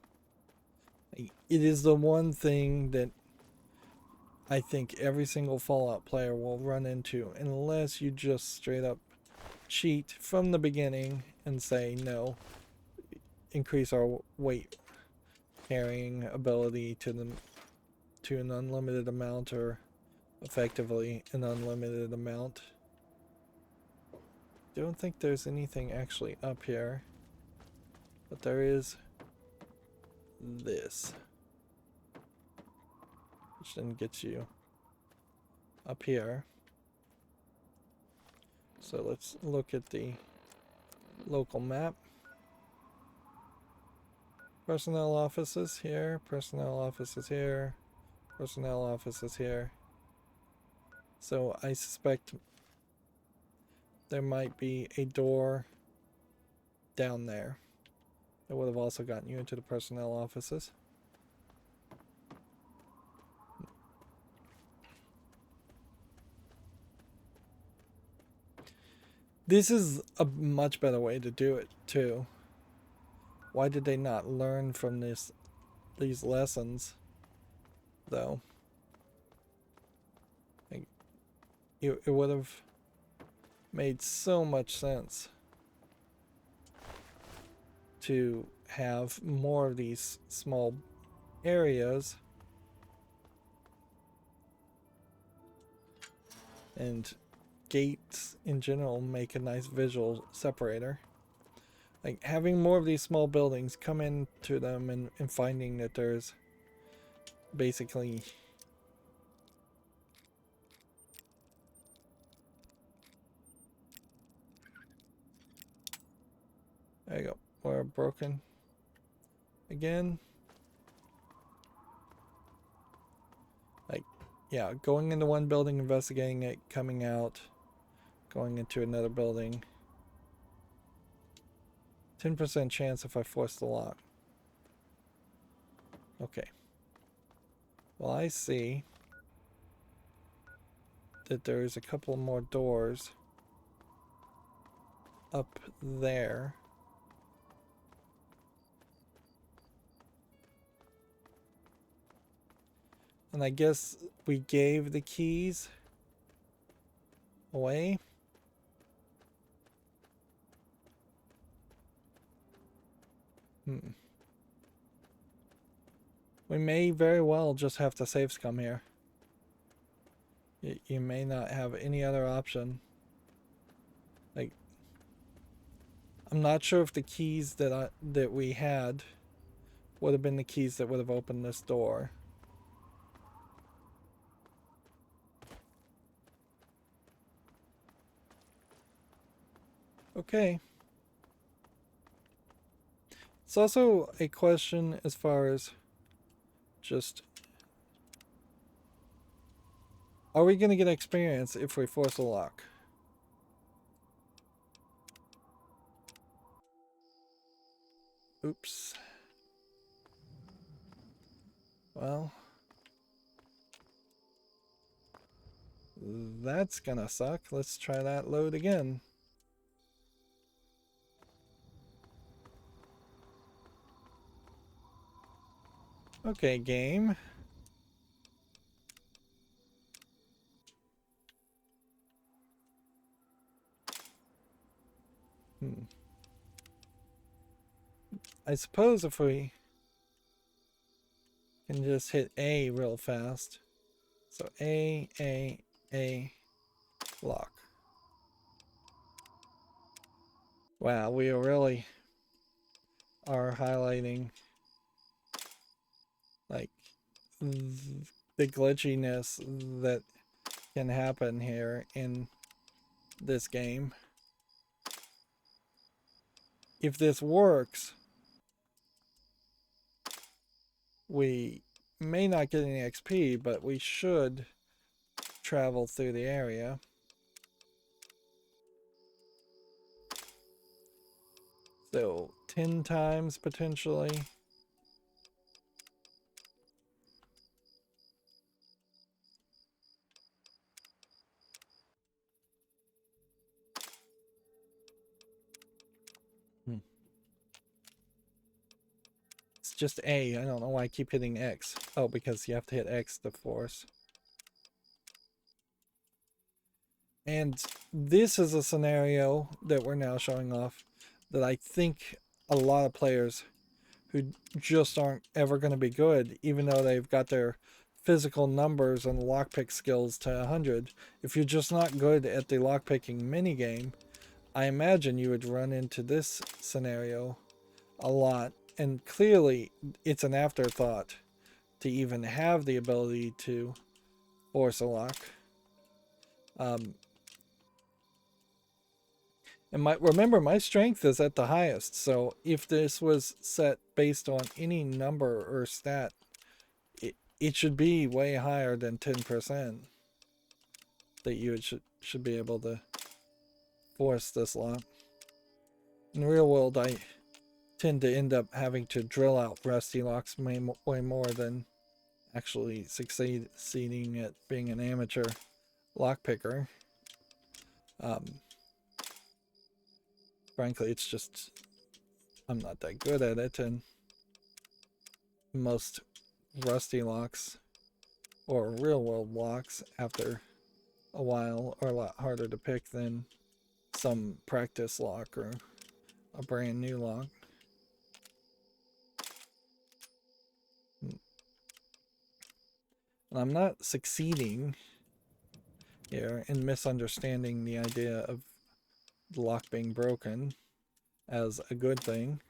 It is the one thing that I think every single Fallout player will run into, unless you just straight up cheat from the beginning and say no, increase our weight carrying ability to an unlimited amount, or effectively an unlimited amount. Don't think there's anything actually up here, but there is this, which then gets you up here. So let's look at the local map. Personnel offices here, personnel offices here, personnel offices here. So I suspect there might be a door down there that would have also gotten you into the personnel offices. This is a much better way to do it too. Why did they not learn from these lessons, though? Like, it would have made so much sense to have more of these small areas and gates in general make a nice visual separator. Like having more of these small buildings, come into them and finding that there's basically there you go. We're broken again. Like, yeah, going into one building, investigating it, coming out, going into another building. 10% chance if I force the lock. Okay. Well, I see that there's a couple more doors up there. And I guess we gave the keys away. We may very well just have to save scum here. You may not have any other option. Like, I'm not sure if the keys that we had would have been the keys that would have opened this door. Okay. It's also a question as far as just, are we going to get experience if we force a lock? Oops. Well, that's gonna suck. Let's try that load again. Okay, game. I suppose if we can just hit A real fast. So A, lock. Wow, we really are highlighting like the glitchiness that can happen here in this game. If this works, we may not get any XP, but we should travel through the area. So 10 times potentially. It's just A. I don't know why I keep hitting X. Oh, because you have to hit X to force. And this is a scenario that we're now showing off that I think a lot of players who just aren't ever going to be good, even though they've got their physical numbers and lockpick skills to 100, if you're just not good at the lockpicking minigame, I imagine you would run into this scenario a lot. And clearly, it's an afterthought to even have the ability to force a lock. And remember, my strength is at the highest, so if this was set based on any number or stat, it should be way higher than 10% that you should be able to force this lock. In the real world, I tend to end up having to drill out rusty locks way more than actually succeeding at being an amateur lockpicker. frankly, it's just I'm not that good at it, and most rusty locks or real world locks after a while are a lot harder to pick than some practice lock or a brand new lock. And I'm not succeeding here in misunderstanding the idea of the lock being broken as a good thing.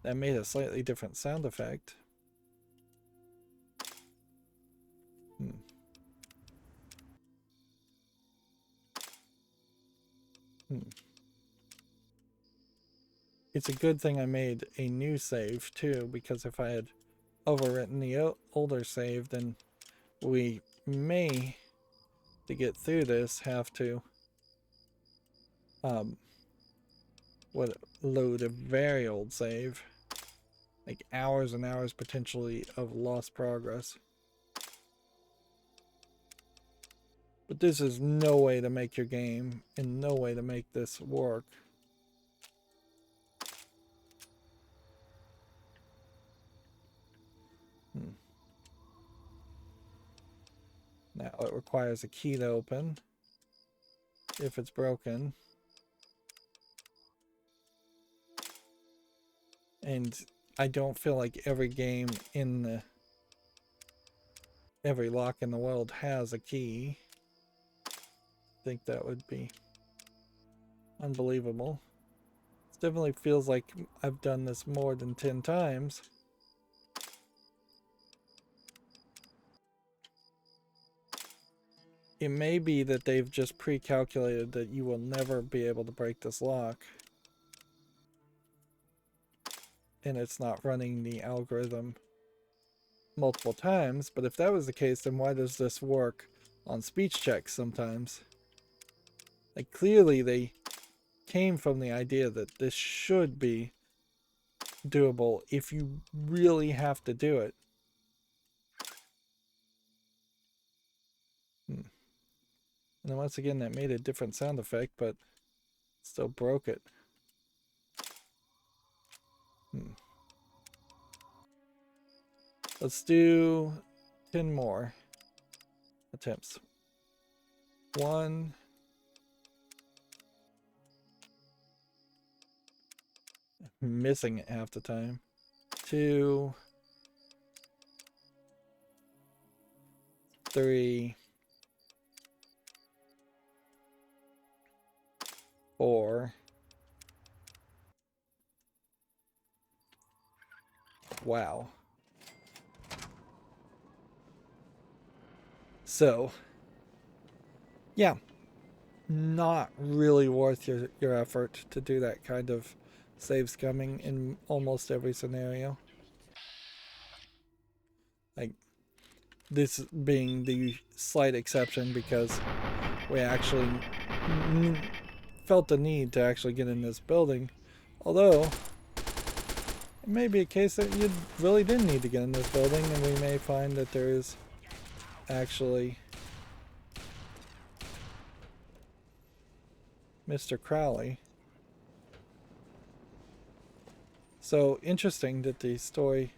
That made a slightly different sound effect. Hmm. Hmm. It's a good thing I made a new save too, because if I had overwritten the older save, then we may, to get through this, have to load a very old save, like hours and hours potentially of lost progress. But this is no way to make your game, and no way to make this work. Now it requires a key to open if it's broken. And I don't feel like every game in the every lock in the world has a key. I think that would be unbelievable. It definitely feels like I've done this more than 10 times. It may be that they've just pre-calculated that you will never be able to break this lock, and it's not running the algorithm multiple times. But if that was the case, then why does this work on speech checks sometimes? Like, clearly they came from the idea that this should be doable if you really have to do it. And then once again, that made a different sound effect, but still broke it. Let's do 10 more attempts. 1, missing it half the time. 2, 3, 4. Wow. So, yeah, not really worth your effort to do that kind of save scumming in almost every scenario. Like, this being the slight exception because we actually felt the need to actually get in this building. Although, it may be a case that you really didn't need to get in this building, and we may find that there is actually Mr. Crowley. So interesting that the story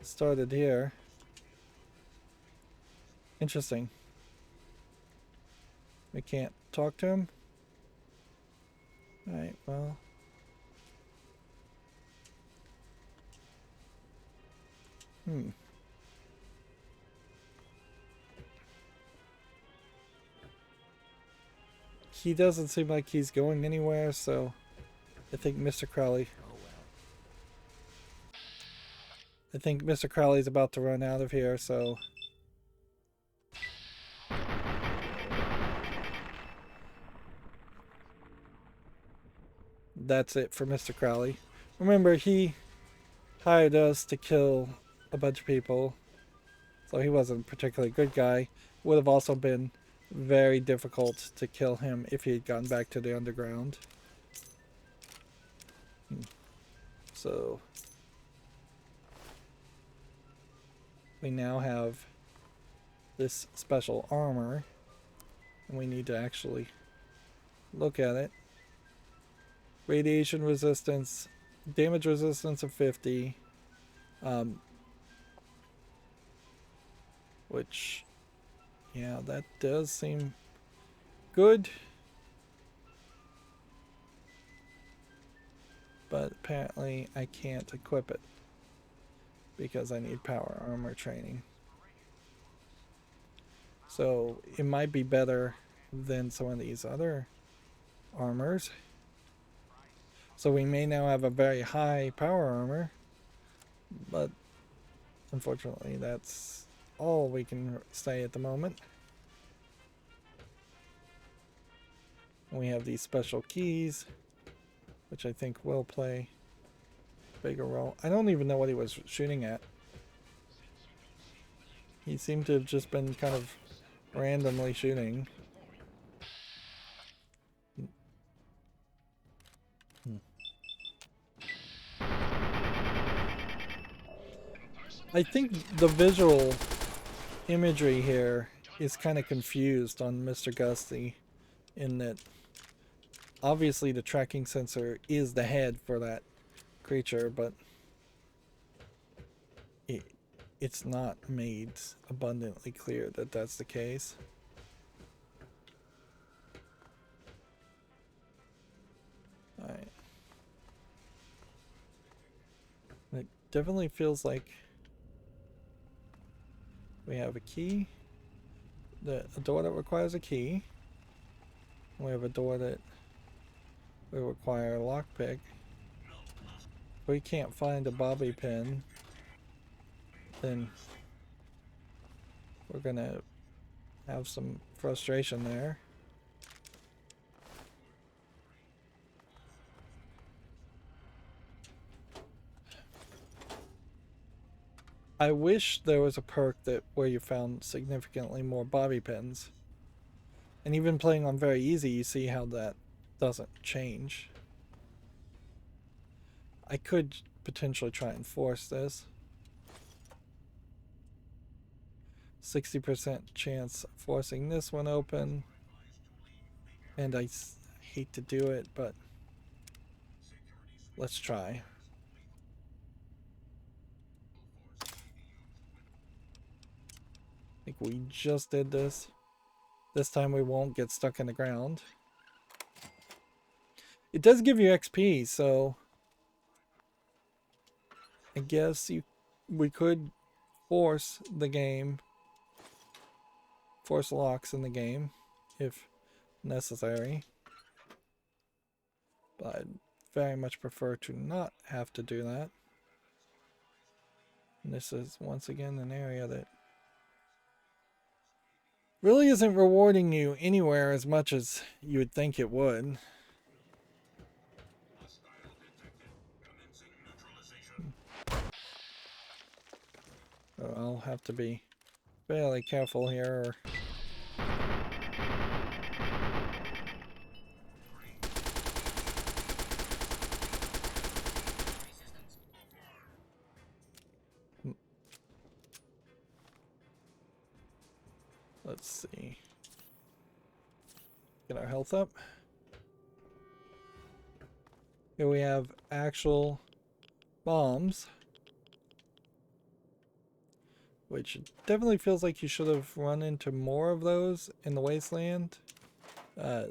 started here. Interesting. We can't talk to him? Alright, well. He doesn't seem like he's going anywhere, so I think Mr. Crowley... I think Mr. Crowley's about to run out of here, so... That's it for Mr. Crowley. Remember, he hired us to kill a bunch of people, so he wasn't a particularly good guy. Would have also been very difficult to kill him if he had gotten back to the underground. So we now have this special armor. And we need to actually look at it. Radiation resistance, damage resistance of 50. Which, yeah, that does seem good. But apparently I can't equip it because I need power armor training. So it might be better than some of these other armors. So we may now have a very high power armor, but unfortunately that's all we can say at the moment. We have these special keys, which I think will play a bigger role. I don't even know what he was shooting at. He seemed to have just been kind of randomly shooting. I think the visual imagery here is kind of confused on Mr. Gusty, in that obviously the tracking sensor is the head for that creature, but it's not made abundantly clear that that's the case. Alright. It definitely feels like we have a key, a door that requires a key. We have a door that will require a lockpick. If we can't find a bobby pin, then we're gonna have some frustration there. I wish there was a perk that where you found significantly more bobby pins. And even playing on very easy, you see how that doesn't change. I could potentially try and force this. 60% chance of forcing this one open. And I hate to do it, but let's try. I think we just did this. This time we won't get stuck in the ground. It does give you XP, so I guess we could force the game, force locks in the game if necessary. But I'd very much prefer to not have to do that. And this is once again an area that really isn't rewarding you anywhere as much as you would think it would. So I'll have to be fairly careful here. Let's see. Get our health up. Here we have actual bombs, which definitely feels like you should have run into more of those in the wasteland.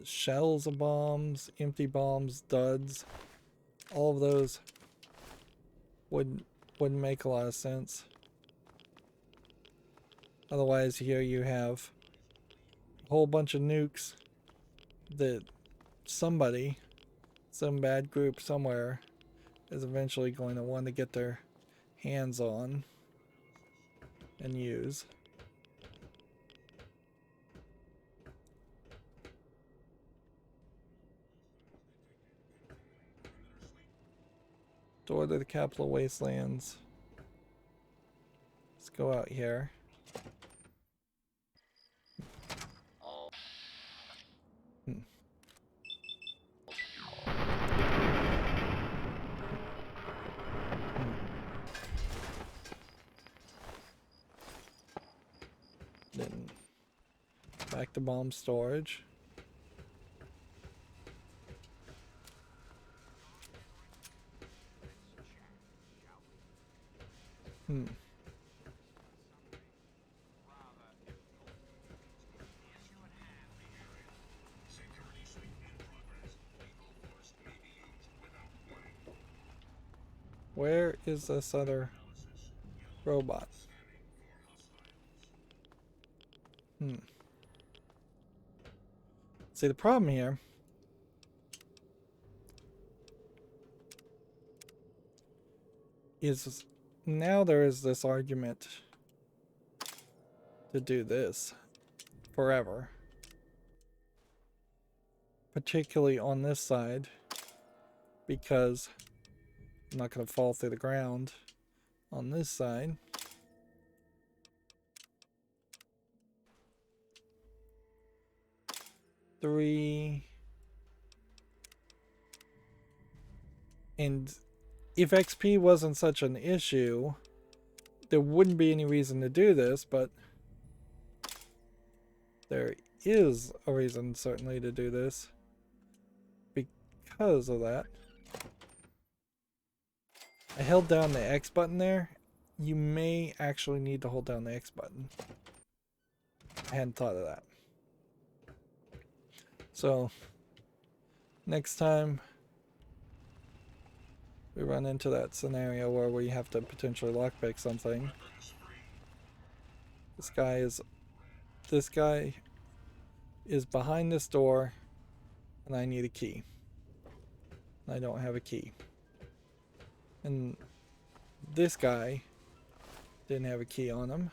Shells of bombs, empty bombs, duds, all of those wouldn't make a lot of sense. Otherwise, here you have a whole bunch of nukes that somebody, some bad group somewhere, is eventually going to want to get their hands on and use. Door to the capital wastelands. Let's go out here. Then back to bomb storage. Hmm. Where is this other robot? Hmm. See, the problem here is now there is this argument to do this forever. Particularly on this side, because I'm not going to fall through the ground on this side. Three. And if XP wasn't such an issue, there wouldn't be any reason to do this, but there is a reason certainly to do this because of that. I held down the X button there. You may actually need to hold down the X button. I hadn't thought of that. So next time we run into that scenario where we have to potentially lockpick something, this guy is behind this door and I need a key. I don't have a key. And this guy didn't have a key on him.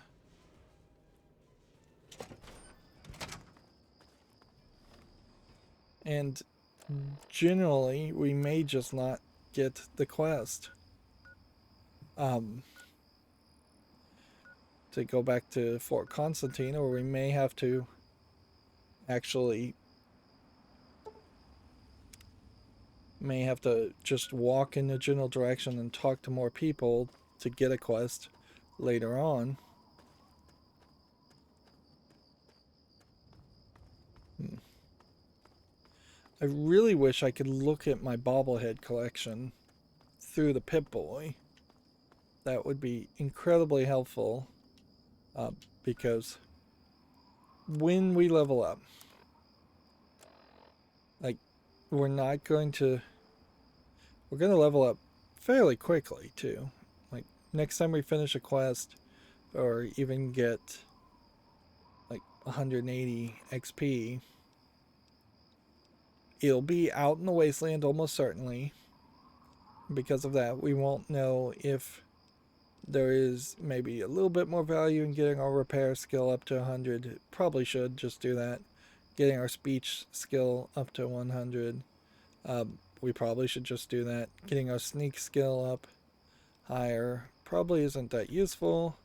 And generally, we may just not get the quest. To go back to Fort Constantine, or we may have to actually just walk in the general direction and talk to more people to get a quest later on. I really wish I could look at my bobblehead collection through the Pip-Boy. That would be incredibly helpful, because when we level up, like, we're going to level up fairly quickly too. Like, next time we finish a quest or even get like 180 XP, it'll be out in the wasteland almost certainly. Because of that, we won't know if there is maybe a little bit more value in getting our repair skill up to 100. Probably should just do that. Getting our speech skill up to 100. We probably should just do that. Getting our sneak skill up higher probably isn't that useful.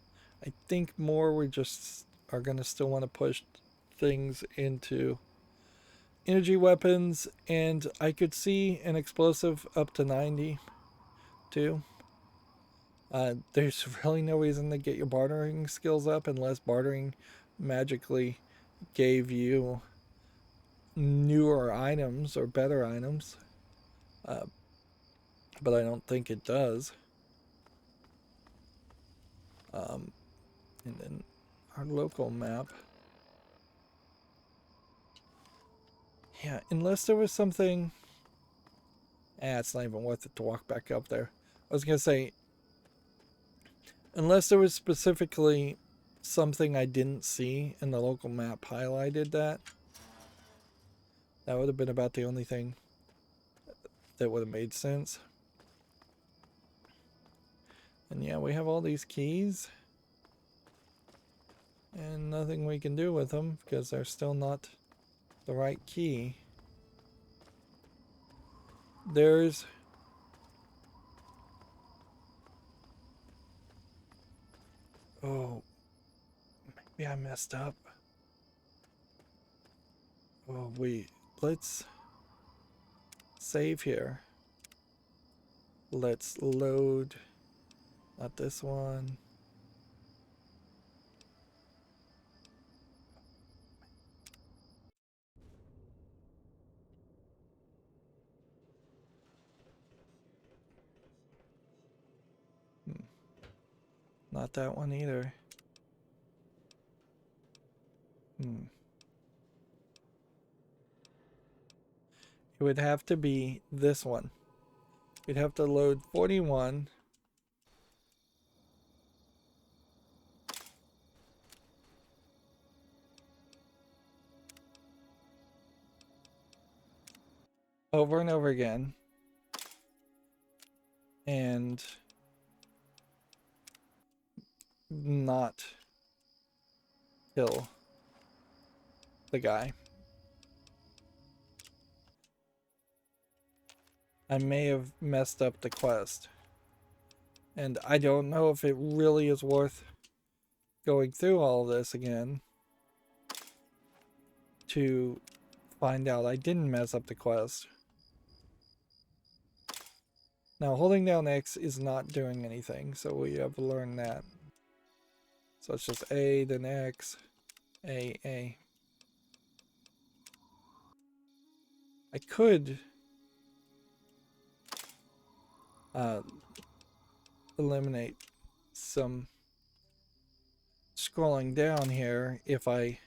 I think more we just are going to still want to push things into energy weapons, and I could see an explosive up to 90 too. There's really no reason to get your bartering skills up unless bartering magically gave you newer items or better items. But I don't think it does. And then our local map. Yeah, unless there was something... it's not even worth it to walk back up there. I was going to say, unless there was specifically something I didn't see and the local map highlighted that would have been about the only thing that would have made sense. And yeah, we have all these keys and nothing we can do with them because they're still not the right key. There's... oh, maybe I messed up. Oh, wait. Let's save here. Let's load... not this one. Not that one either. It would have to be this one. We'd have to load 41. Over and over again. And not kill the guy. I may have messed up the quest. And I don't know if it really is worth going through all this again to find out I didn't mess up the quest. Now, holding down X is not doing anything, so we have learned that. So it's just A, then X, A, A. I could eliminate some scrolling down here if I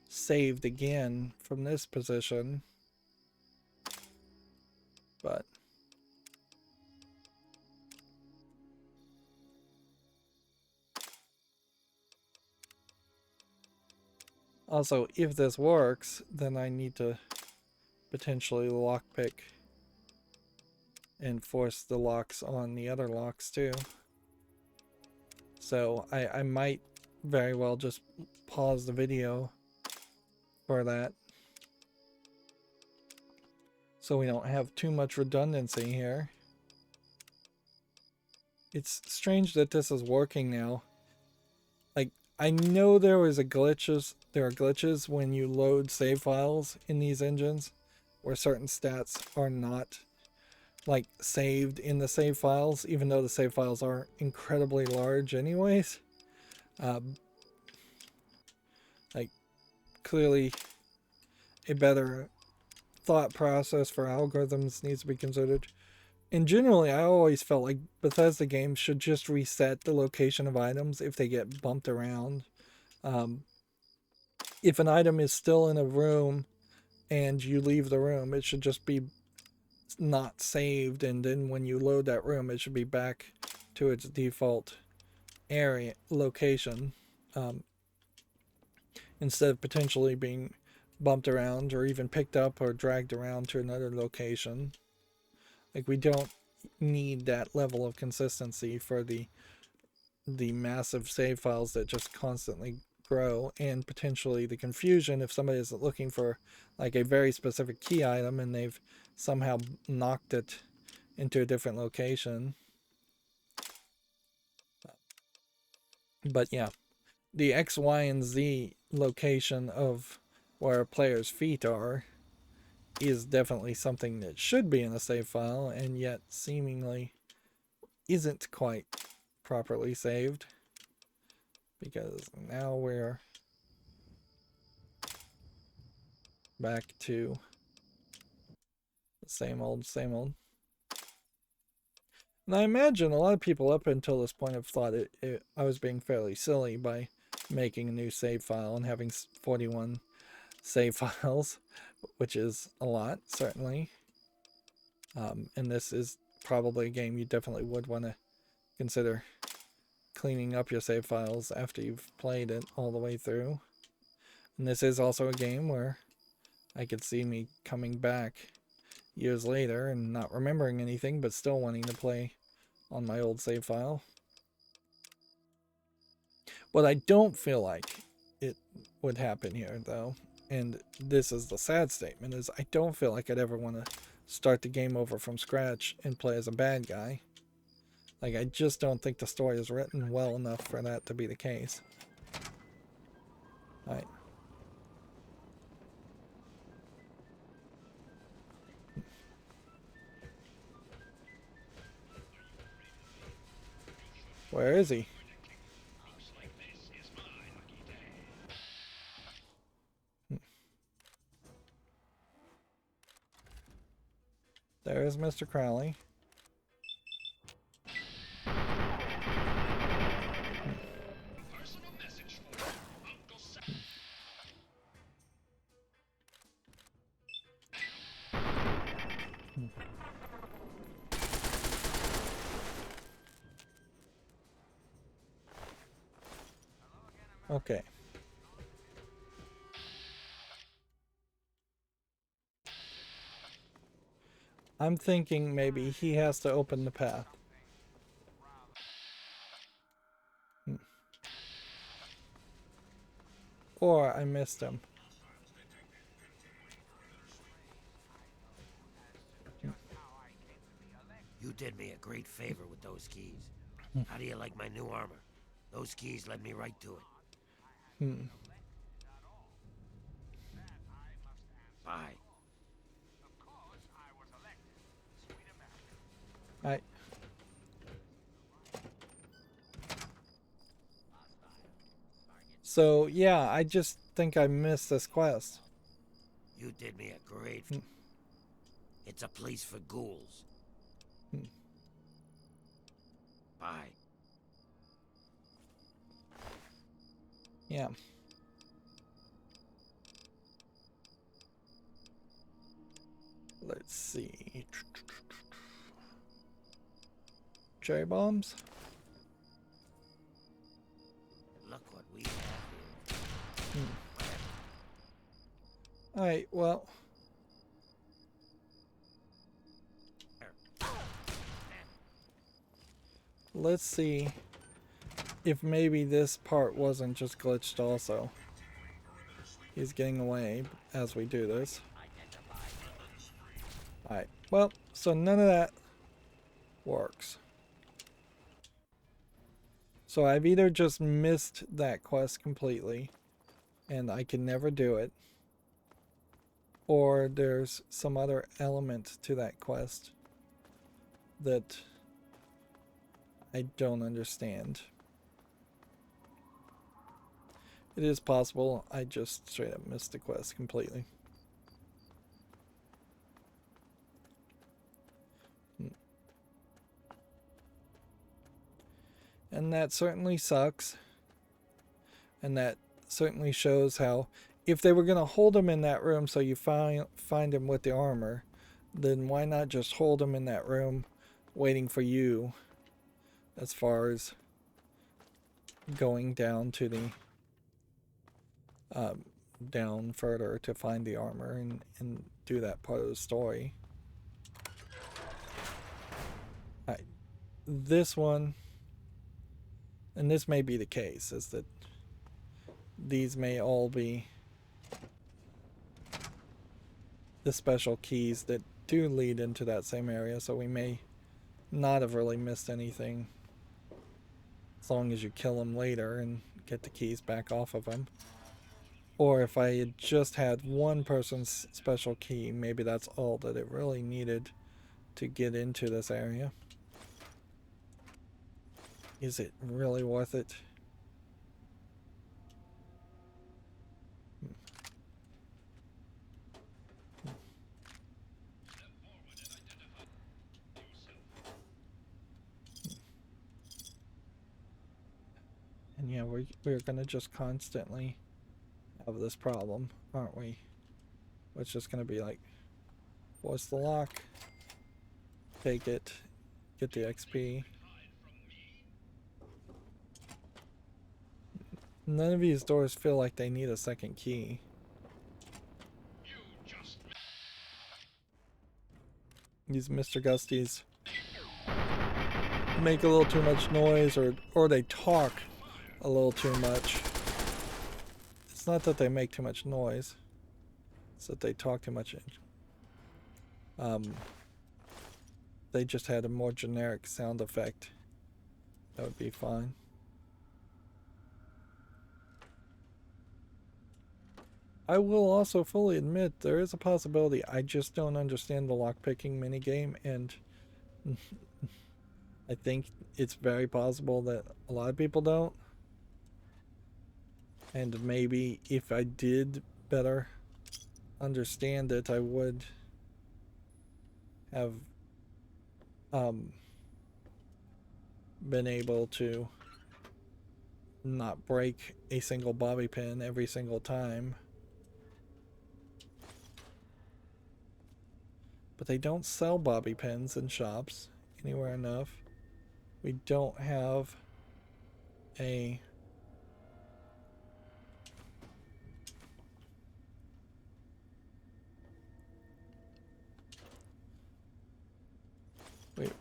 saved again from this position, but also if this works, then I need to potentially lockpick and force the locks on the other locks too. So I might very well just pause the video for that, so we don't have too much redundancy here. It's strange that this is working now. Like, I know there are glitches when you load save files in these engines where certain stats are not like saved in the save files, even though the save files are incredibly large anyways. Like, clearly a better thought process for algorithms needs to be considered. And generally, I always felt like Bethesda games should just reset the location of items if they get bumped around. If an item is still in a room and you leave the room, it should just be not saved, and then when you load that room, it should be back to its default area location, instead of potentially being bumped around or even picked up or dragged around to another location. Like, we don't need that level of consistency for the massive save files that just constantly grow, and potentially the confusion if somebody is looking for like a very specific key item and they've somehow knocked it into a different location. But yeah, the X, Y, and Z location of where a player's feet are is definitely something that should be in a save file, and yet seemingly isn't quite properly saved, because now we're back to the same old, same old. And I imagine a lot of people up until this point have thought I was being fairly silly by making a new save file and having 41 save files, which is a lot, certainly. And this is probably a game you definitely would want to consider cleaning up your save files after you've played it all the way through. And this is also a game where I could see me coming back years later and not remembering anything, but still wanting to play on my old save file. What I don't feel like it would happen here, though, and this is the sad statement, is I don't feel like I'd ever want to start the game over from scratch and play as a bad guy. Like, I just don't think the story is written well enough for that to be the case. Alright. Where is he? There's Mr. Crowley. Okay. I'm thinking maybe he has to open the path. Or I missed him. You did me a great favor with those keys. How do you like my new armor? Those keys led me right to it. Bye. I. So yeah, I just think I missed this quest. You did me a great... It's a place for ghouls. Bye. Yeah. Let's see. Cherry bombs? Look what we have here. Alright, well. Let's see if maybe this part wasn't just glitched also. He's getting away as we do this. Alright, well, so none of that works. So I've either just missed that quest completely, and I can never do it, or there's some other element to that quest that I don't understand. It is possible I just straight up missed the quest completely. And that certainly sucks. And that certainly shows how, if they were going to hold him in that room so you find him with the armor, then why not just hold him in that room waiting for you as far as going down to the down further to find the armor and do that part of the story. Alright, this one, and this may be the case, is that these may all be the special keys that do lead into that same area, so we may not have really missed anything as long as you kill them later and get the keys back off of them. Or if I had just had one person's special key, maybe that's all that it really needed to get into this area. Is it really worth it? And yeah, we're gonna just constantly have this problem, aren't we? It's just gonna be like, what's the lock? Take it, get the XP. None of these doors feel like they need a second key. These Mr. Gusties make a little too much noise, or they talk a little too much. It's not that they make too much noise, it's that they talk too much. They just had a more generic sound effect, that would be fine. I will also fully admit there is a possibility I just don't understand the lockpicking minigame, and I think it's very possible that a lot of people don't. And maybe if I did better understand it, I would have been able to not break a single bobby pin every single time. But they don't sell bobby pins in shops anywhere enough. We don't have a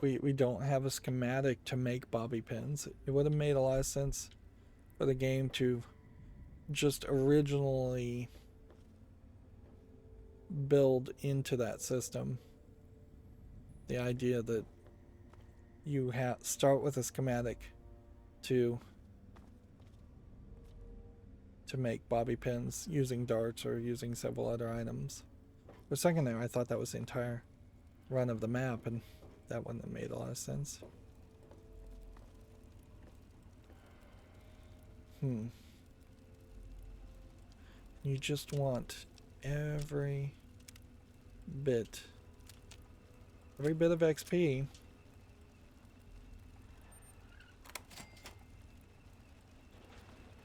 We don't have a schematic to make bobby pins. It would have made a lot of sense for the game to just originally build into that system the idea that you start with a schematic to make bobby pins using darts or using several other items. For a second there, I thought that was the entire run of the map, and that wouldn't have made a lot of sense. You just want every bit of XP.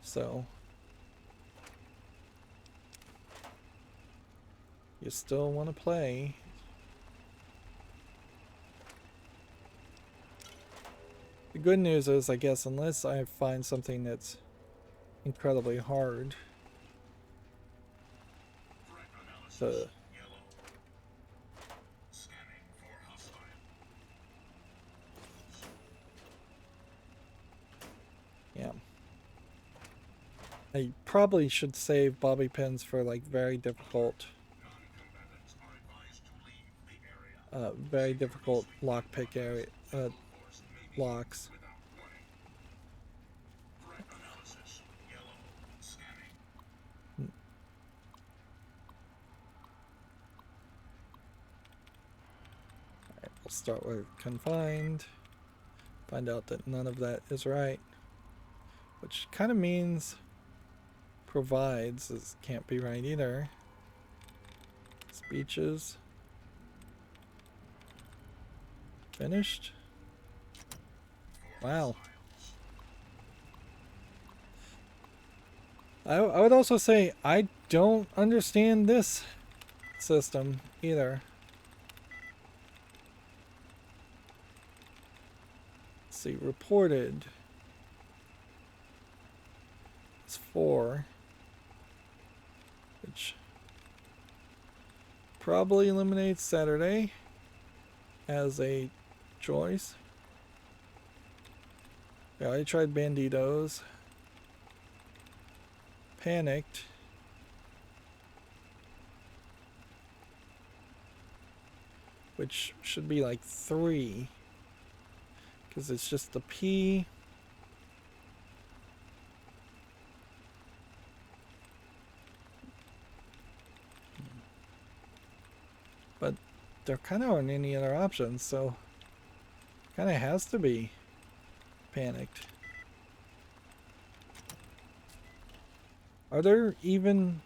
So you still want to play. The good news is, I guess, unless I find something that's incredibly hard to I probably should save bobby pins for like very difficult lockpick area locks. Alright, we'll start with confined. Find out that none of that is right. Which kind of means provides is can't be right either. Speeches. Finished. Wow. I would also say I don't understand this system either. Let's see, reported. It's 4. Which probably eliminates Saturday as a choice. Yeah, I tried Banditos. Panicked. Which should be like 3. Because it's just the P. But there kind of aren't any other options, so kind of has to be panicked. Are there even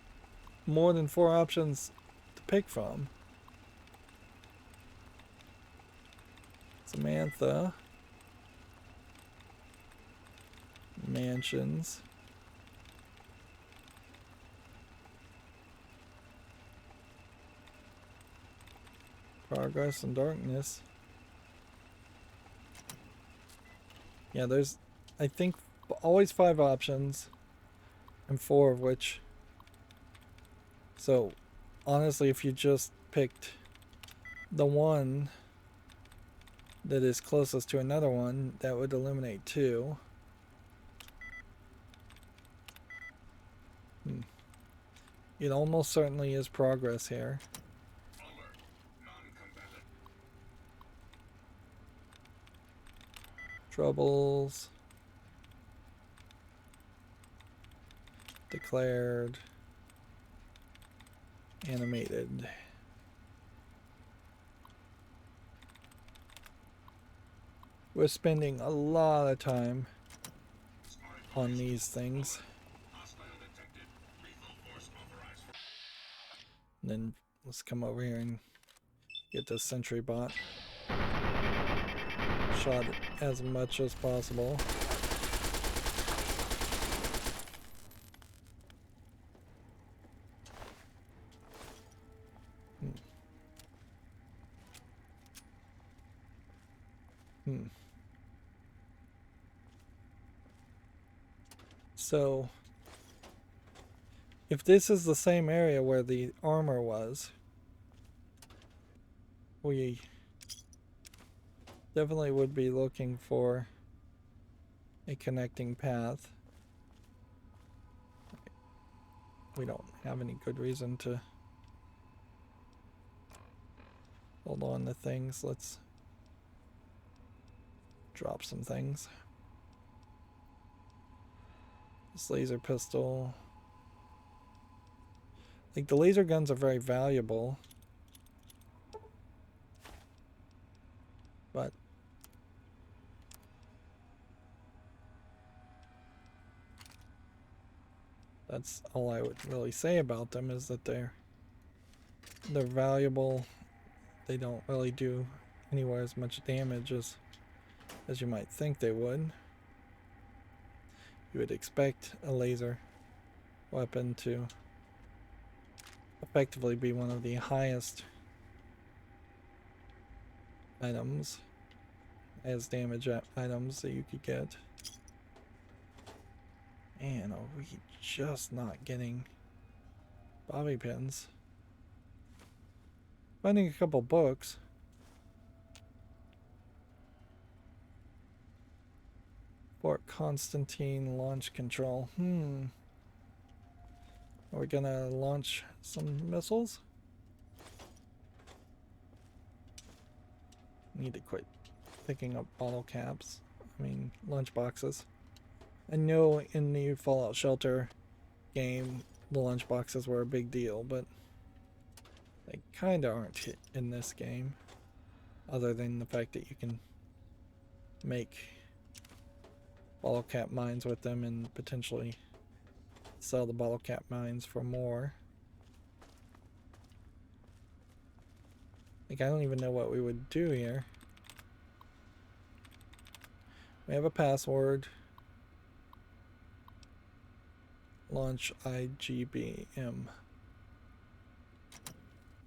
more than 4 options to pick from? Samantha. Mansions. Progress and darkness. Yeah, there's, I think, always 5 options, and 4 of which. So, honestly, if you just picked the one that is closest to another one, that would eliminate 2. It almost certainly is progress here. Troubles. Declared. Animated. We're spending a lot of time on these things. And then let's come over here and get this sentry bot shot as much as possible. So, if this is the same area where the armor was, we Definitely would be looking for a connecting path. We don't have any good reason to hold on to things. Let's drop some things. This laser pistol. Like, the laser guns are very valuable. But that's all I would really say about them, is that they're valuable. They don't really do anywhere as much damage as you might think they would. You would expect a laser weapon to effectively be one of the highest items as damage items that you could get. And are we just not getting bobby pins? Finding a couple books. Fort Constantine launch control. Are we gonna launch some missiles? Need to quit picking up bottle caps. I mean, lunch boxes. I know in the Fallout Shelter game, the lunch boxes were a big deal, but they kinda aren't in this game. Other than the fact that you can make bottle cap mines with them and potentially sell the bottle cap mines for more. Like, I don't even know what we would do here. We have a password. Launch IGBM.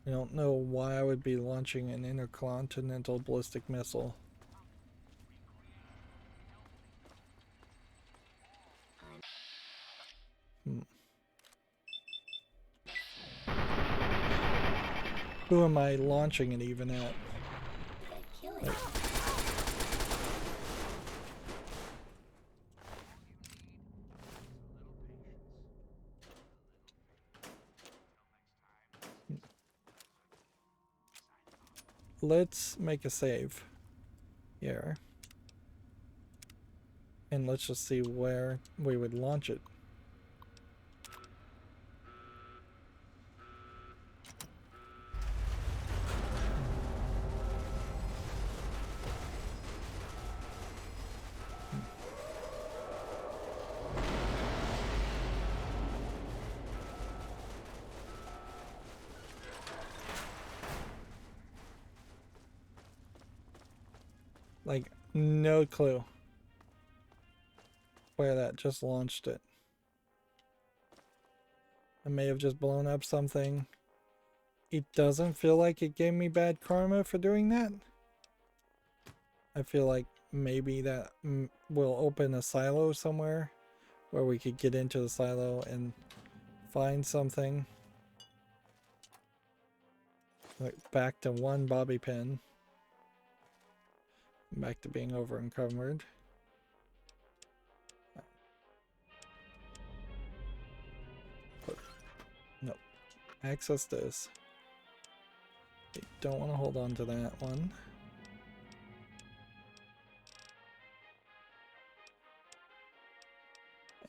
I don't know why I would be launching an intercontinental ballistic missile. Who am I launching it even at? Like, let's make a save here. And let's just see where we would launch it. Like, no clue where that just launched it. I may have just blown up something. It doesn't feel like it gave me bad karma for doing that. I feel like maybe that will open a silo somewhere where we could get into the silo and find something. Like, back to one bobby pin. Back to being over encumbered. No. Access this. I don't want to hold on to that one.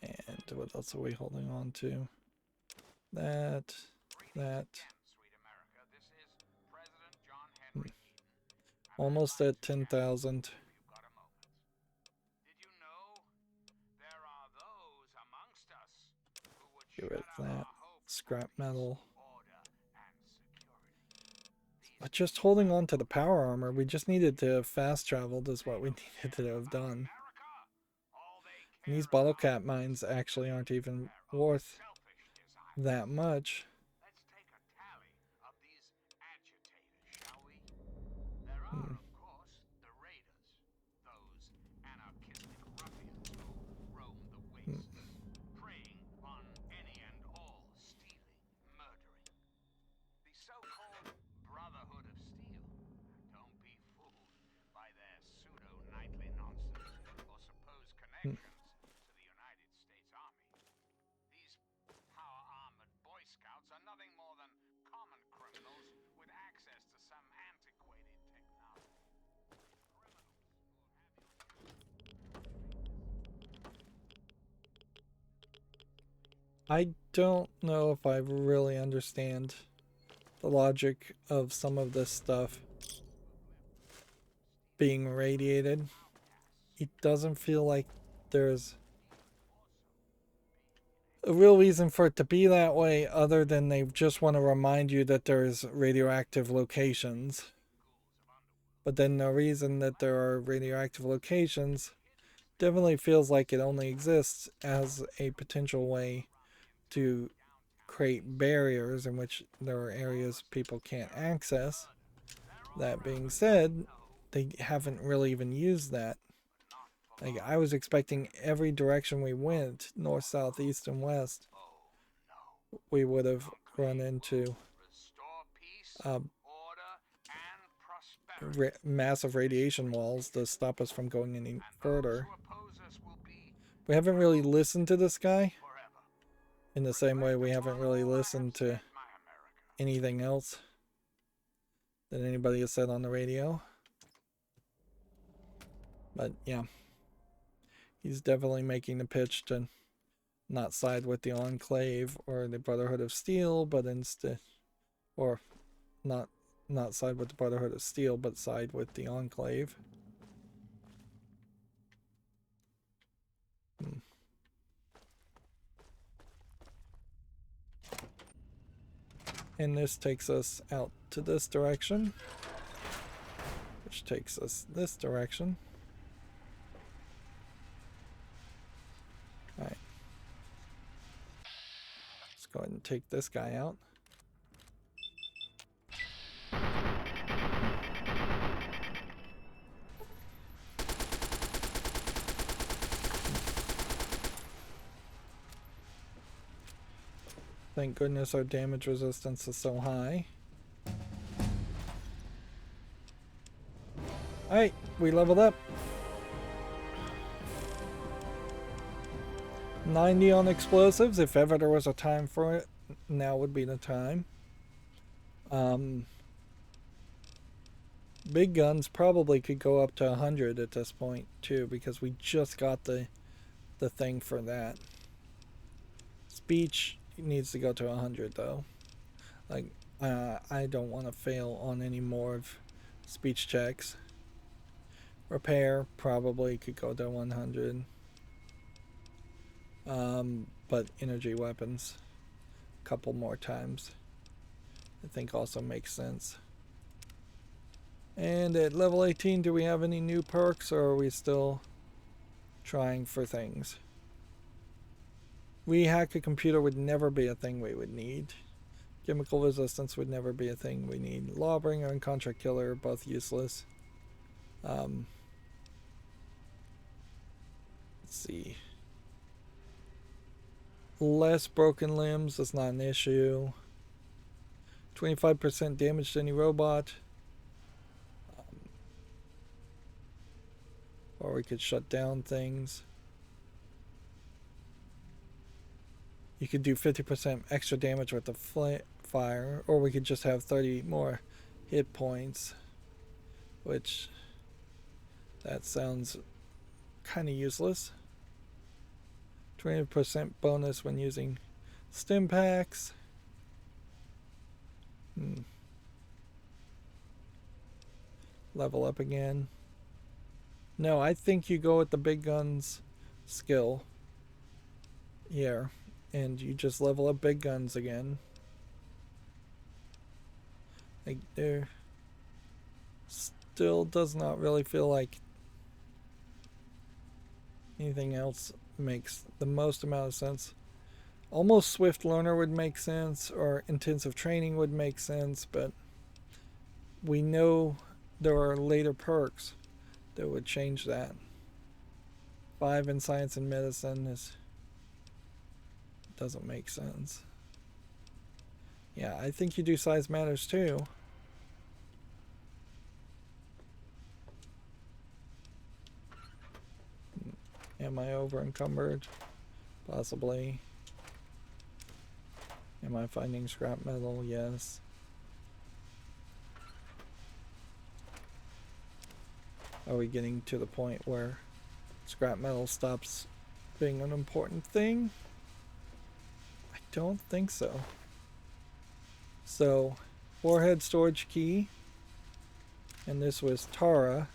And what else are we holding on to? That. Almost at 10,000. Get rid of that. Scrap metal. But just holding on to the power armor, we just needed to have fast traveled is what we needed to have done. And these bottle cap mines actually aren't even worth that much. I don't know if I really understand the logic of some of this stuff being radiated. It doesn't feel like there's a real reason for it to be that way other than they just want to remind you that there's radioactive locations. But then the reason that there are radioactive locations definitely feels like it only exists as a potential way to create barriers in which there are areas people can't access. That being said, they haven't really even used that. Like, I was expecting every direction we went, north, south, east, and west, we would have run into uh, massive radiation walls to stop us from going any further. We haven't really listened to this guy in the same way we haven't really listened to anything else that anybody has said on the radio. But yeah, he's definitely making the pitch to not side with the Enclave or the Brotherhood of Steel, but instead, or not side with the Brotherhood of Steel, but side with the Enclave. And this takes us out to this direction, which takes us this direction. Alright. Let's go ahead and take this guy out. Thank goodness our damage resistance is so high. Alright, we leveled up. 90 on explosives. If ever there was a time for it, now would be the time. Big guns probably could go up to 100 at this point too, because we just got the thing for that. Speech needs to go to 100 though. Like, I don't want to fail on any more of speech checks. Repair probably could go to 100. But energy weapons a couple more times I think also makes sense. And at level 18, do we have any new perks, or are we still trying for things? Rehack a computer would never be a thing we would need. Chemical resistance would never be a thing we need. Lawbringer and contract killer are both useless. Let's see. Less broken limbs is not an issue. 25% damage to any robot. Or we could shut down things. You could do 50% extra damage with the fire, or we could just have 30 more hit points, which that sounds kind of useless. 20% bonus when using stim packs. Level up again. No, I think you go with the big guns skill here, and you just level up big guns again. Like, there still does not really feel like anything else makes the most amount of sense. Almost Swift Learner would make sense, or intensive training would make sense, but we know there are later perks that would change that. 5 in science and medicine doesn't make sense. Yeah, I think you do size matters too. Am I over encumbered? Possibly. Am I finding scrap metal? Yes. Are we getting to the point where scrap metal stops being an important thing? don't think so. So, warhead storage key. And this was Tara.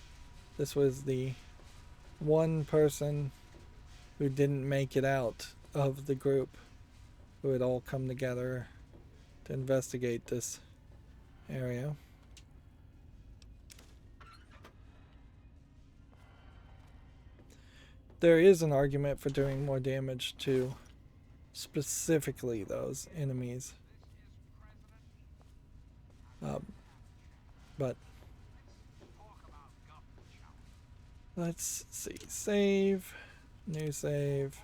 This was the one person who didn't make it out of the group, who had all come together to investigate this area. There is an argument for doing more damage to specifically those enemies. But let's see. Save. New save.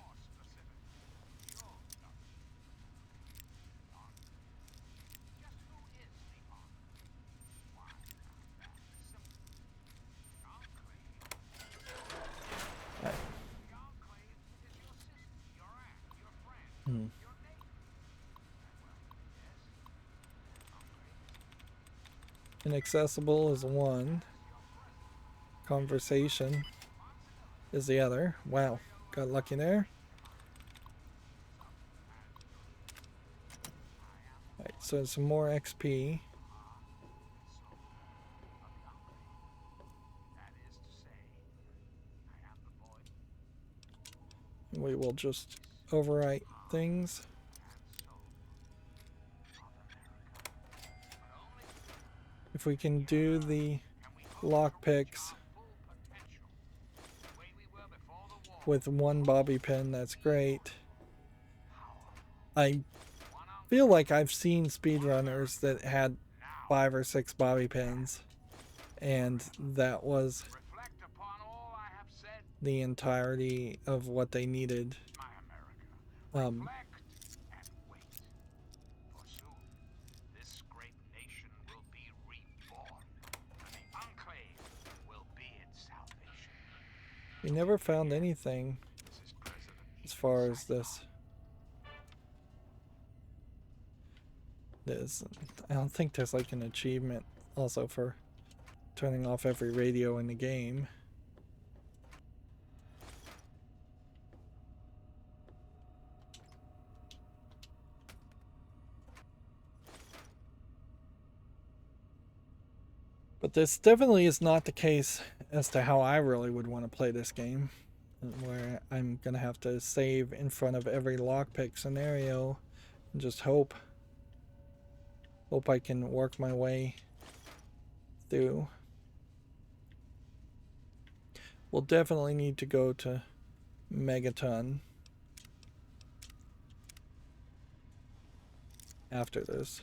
Right. Inaccessible is one. Conversation is the other. Wow, got lucky there. Alright, so some more XP. We will just overwrite things. If we can do the lockpicks with one bobby pin, that's great. I feel like I've seen speedrunners that had 5 or 6 bobby pins, and that was the entirety of what they needed. We never found anything as far as this. I don't think there's like an achievement also for turning off every radio in the game. But this definitely is not the case as to how I really would want to play this game, where I'm going to have to save in front of every lockpick scenario and just hope I can work my way through. We'll definitely need to go to Megaton after this.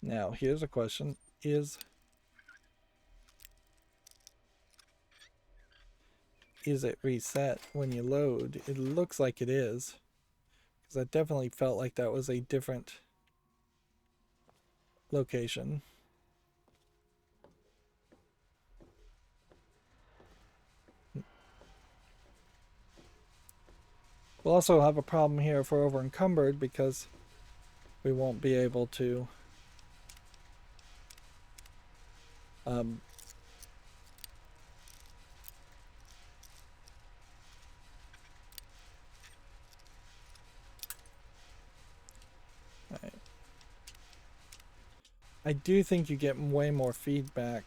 Now, here's a question. Is it reset when you load? It looks like it is, because I definitely felt like that was a different location. We'll also have a problem here if we're over encumbered, because we won't be able to right. I do think you get way more feedback.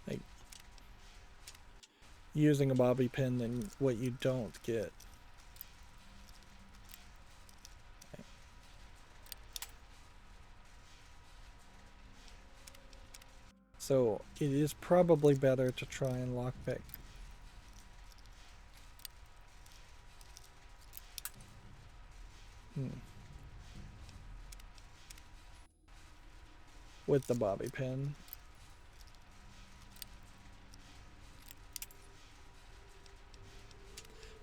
Like using a bobby pin than what you don't get. So it is probably better to try and lockpick. With the bobby pin.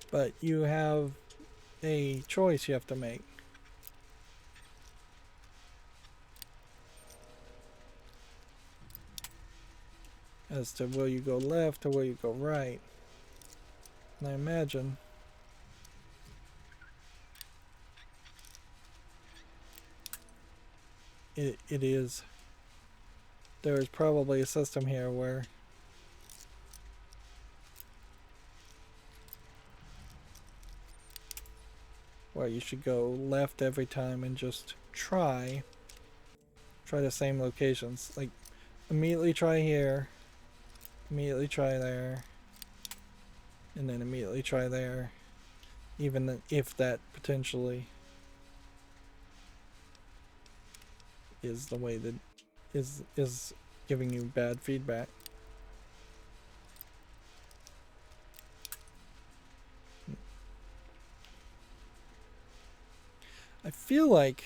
But you have a choice you have to make. as to will you go left or will you go right. And I imagine it is. There is probably a system here where you should go left every time and just try the same locations. Like, immediately try here, immediately try there, and then immediately try there, even if that potentially is the way that is giving you bad feedback. I feel like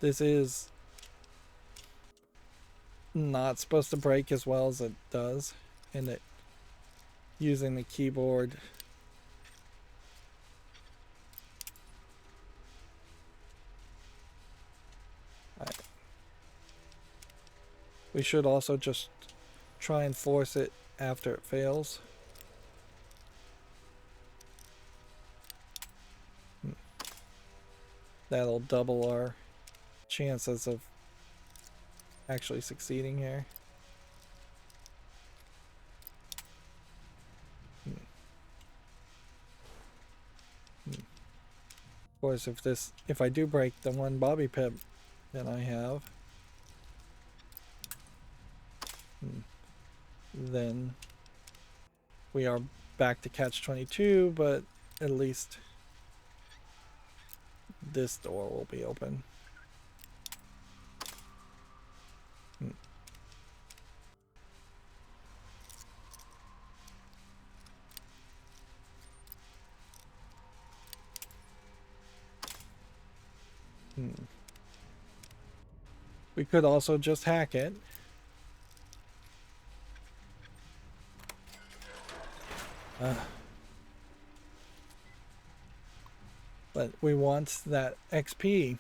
this is not supposed to break as well as it does, and that using the keyboard we should also just try and force it after it fails. That'll double our chances of actually succeeding here. Of course, if I do break the one bobby pip that I have, then we are back to catch 22, but at least this door will be open. We could also just hack it. But we want that XP.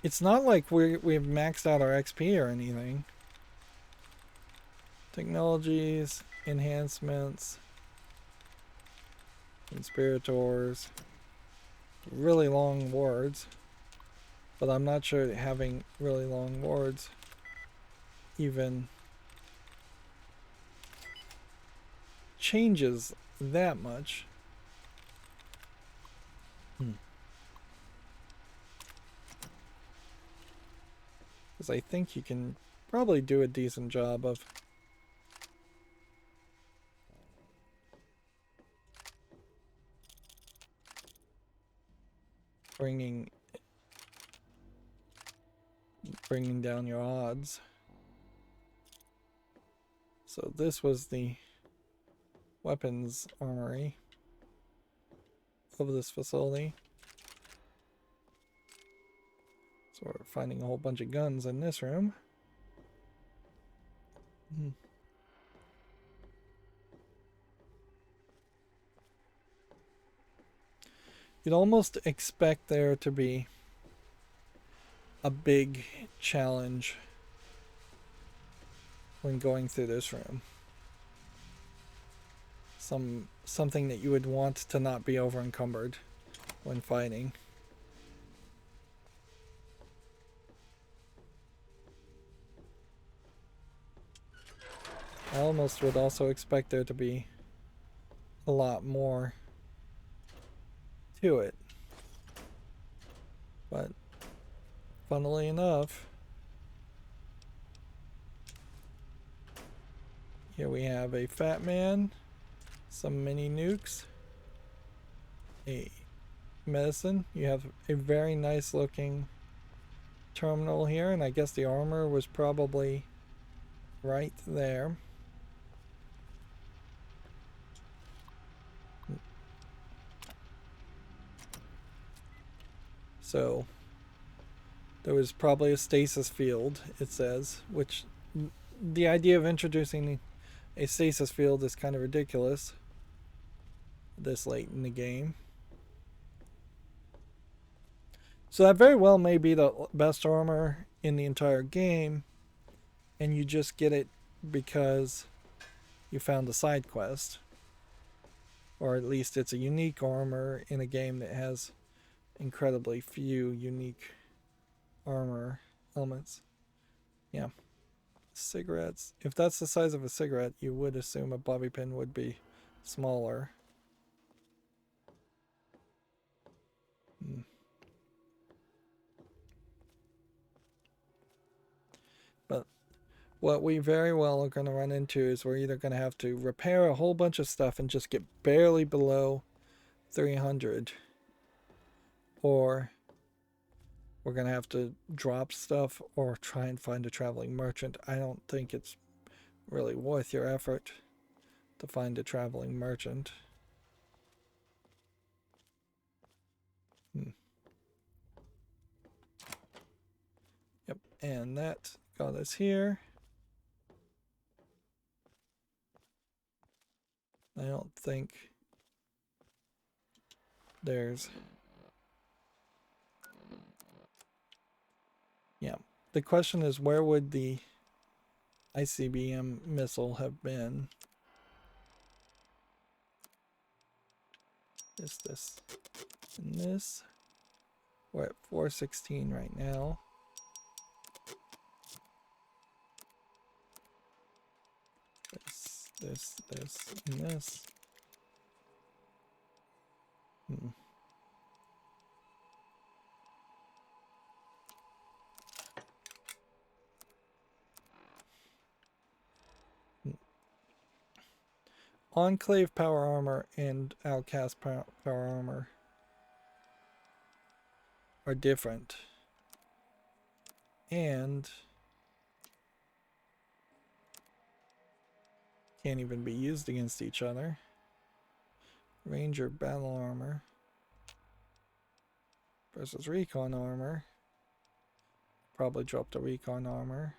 It's not like we've maxed out our XP or anything. Technologies, enhancements, conspirators, really long words. But I'm not sure having really long words even changes that much. Because I think you can probably do a decent job of bringing down your odds. So this was the weapons armory of this facility. So we're finding a whole bunch of guns in this room. You'd almost expect there to be a big challenge when going through this room. Something that you would want to not be over encumbered when fighting. I almost would also expect there to be a lot more to it. But funnily enough, here we have a fat man, some mini nukes, a medicine. You have a very nice looking terminal here, and I guess the armor was probably right there. So there was probably a stasis field, it says, which the idea of introducing a stasis field is kind of ridiculous this late in the game. So that very well may be the best armor in the entire game, and you just get it because you found a side quest. Or at least it's a unique armor in a game that has incredibly few unique armor elements. Yeah. Cigarettes. If that's the size of a cigarette, you would assume a bobby pin would be smaller. But what we very well are going to run into is we're either going to have to repair a whole bunch of stuff and just get barely below 300, or we're going to have to drop stuff or try and find a traveling merchant. I don't think it's really worth your effort to find a traveling merchant. Yep, and that got us here. I don't think there's... Yeah, the question is, where would the ICBM missile have been? This, and this. We're at 416 right now. This, and this. Enclave power armor and Outcast power armor are different. And can't even be used against each other. Ranger battle armor versus recon armor. Probably dropped a recon armor.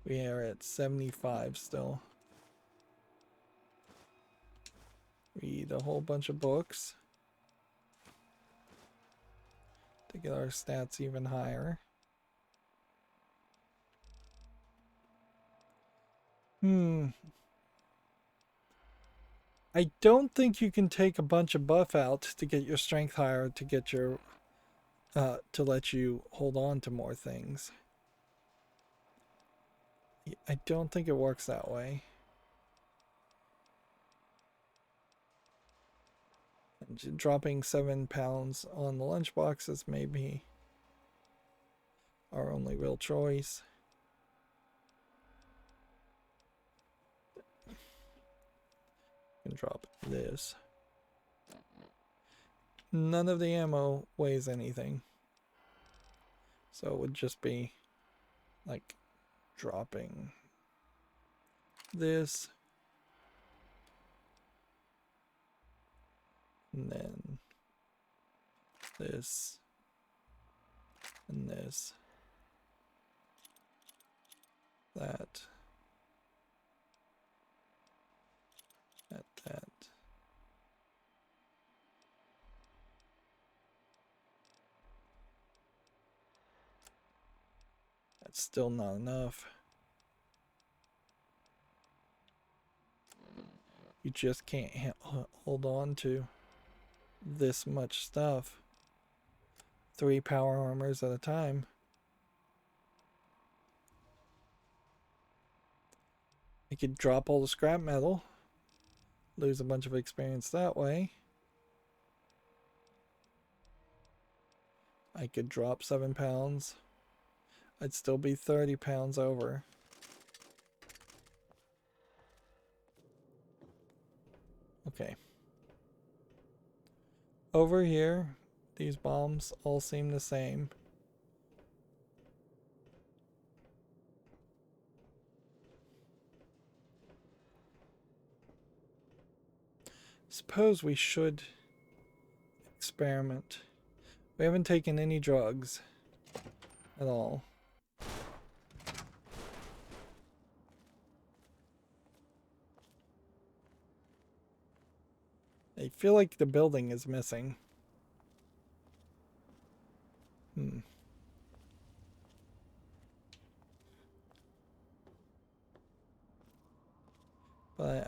We are at 75 still. Read a whole bunch of books to get our stats even higher. I don't think you can take a bunch of buff out to get your strength higher to get your to let you hold on to more things. I don't think it works that way. Dropping 7 pounds on the lunchboxes may be our only real choice. And drop this. None of the ammo weighs anything. So it would just be like dropping this. And then this. And this. That. That. That's still not enough. You just can't hold on to this much stuff. 3 power armors at a time. I could drop all the scrap metal, lose a bunch of experience that way. I could drop 7 pounds. I'd still be 30 pounds over. Okay. Over here, these bombs all seem the same. Suppose we should experiment. We haven't taken any drugs at all. I feel like the building is missing.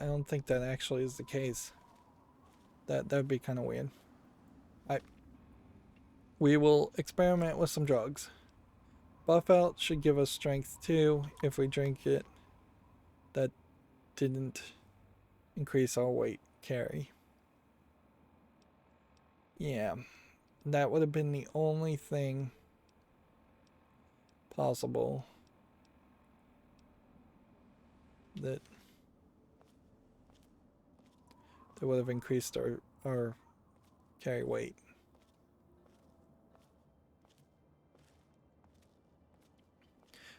I don't think that actually is the case. That would be kind of weird. We will experiment with some drugs. Buff out should give us strength too if we drink it. That didn't increase our weight carry. Yeah, that would have been the only thing possible that would have increased our carry weight.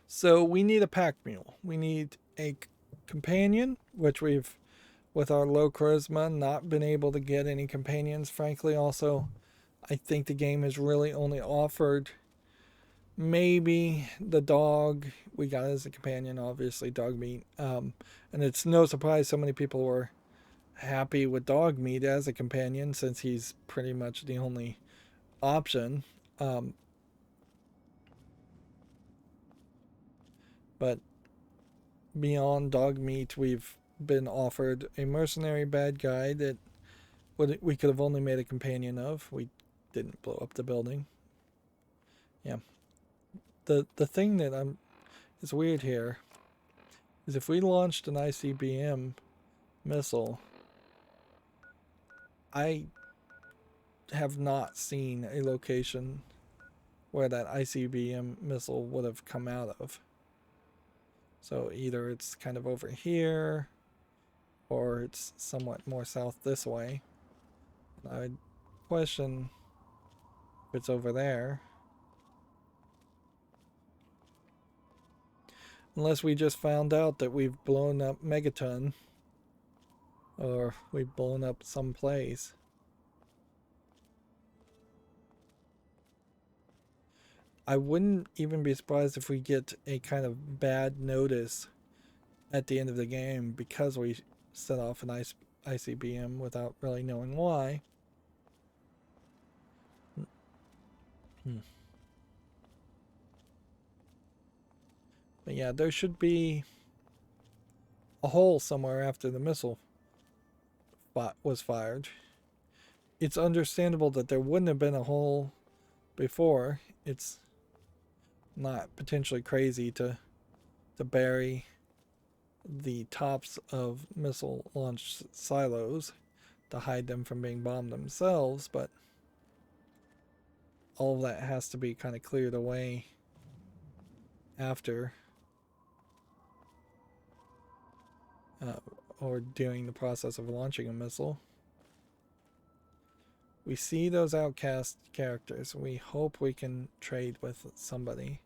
So we need a pack mule. We need a companion, which we've, with our low charisma, not been able to get any companions. Frankly, also, I think the game has really only offered maybe the dog we got as a companion, obviously dog meat. And it's no surprise so many people were happy with dog meat as a companion since he's pretty much the only option. But beyond dog meat, we've been offered a mercenary bad guy that we could have only made a companion of. We didn't blow up the building. Yeah. The thing that is weird here is if we launched an ICBM missile, I have not seen a location where that ICBM missile would have come out of. So either it's kind of over here or it's somewhat more south this way. I would question if it's over there. Unless we just found out that we've blown up Megaton. Or we've blown up some place. I wouldn't even be surprised if we get a kind of bad notice at the end of the game because we set off an ICBM without really knowing why. But yeah, there should be a hole somewhere after the missile was fired. It's understandable that there wouldn't have been a hole before. It's not potentially crazy to bury the tops of missile launch silos to hide them from being bombed themselves, but all of that has to be kind of cleared away after or during the process of launching a missile. We see those outcast characters. We hope we can trade with somebody.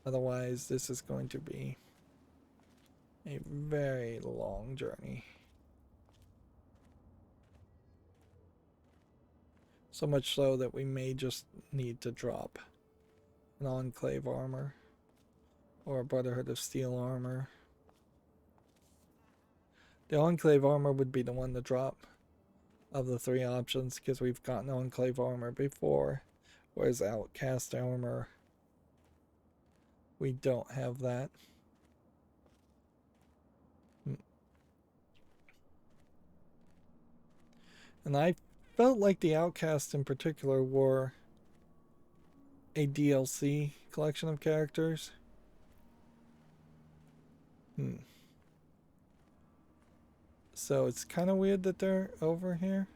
Otherwise, this is going to be a very long journey. So much so that we may just need to drop an Enclave armor or a Brotherhood of Steel armor. The Enclave armor would be the one to drop of the three options because we've gotten Enclave armor before, whereas Outcast armor, we don't have that. And I felt like the Outcast in particular were a DLC collection of characters. So it's kind of weird that they're over here.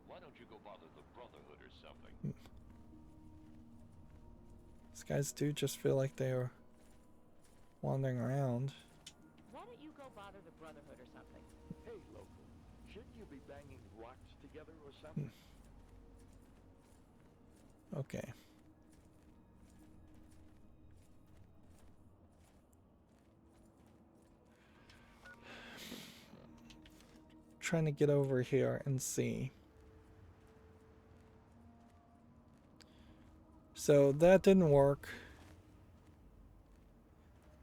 Why don't you go bother the Brotherhood or something? These guys do just feel like they are wandering around. Why don't you go bother the Brotherhood or something? Hey, local. Shouldn't you be banging rocks together or something? Okay. Trying to get over here and see. So that didn't work.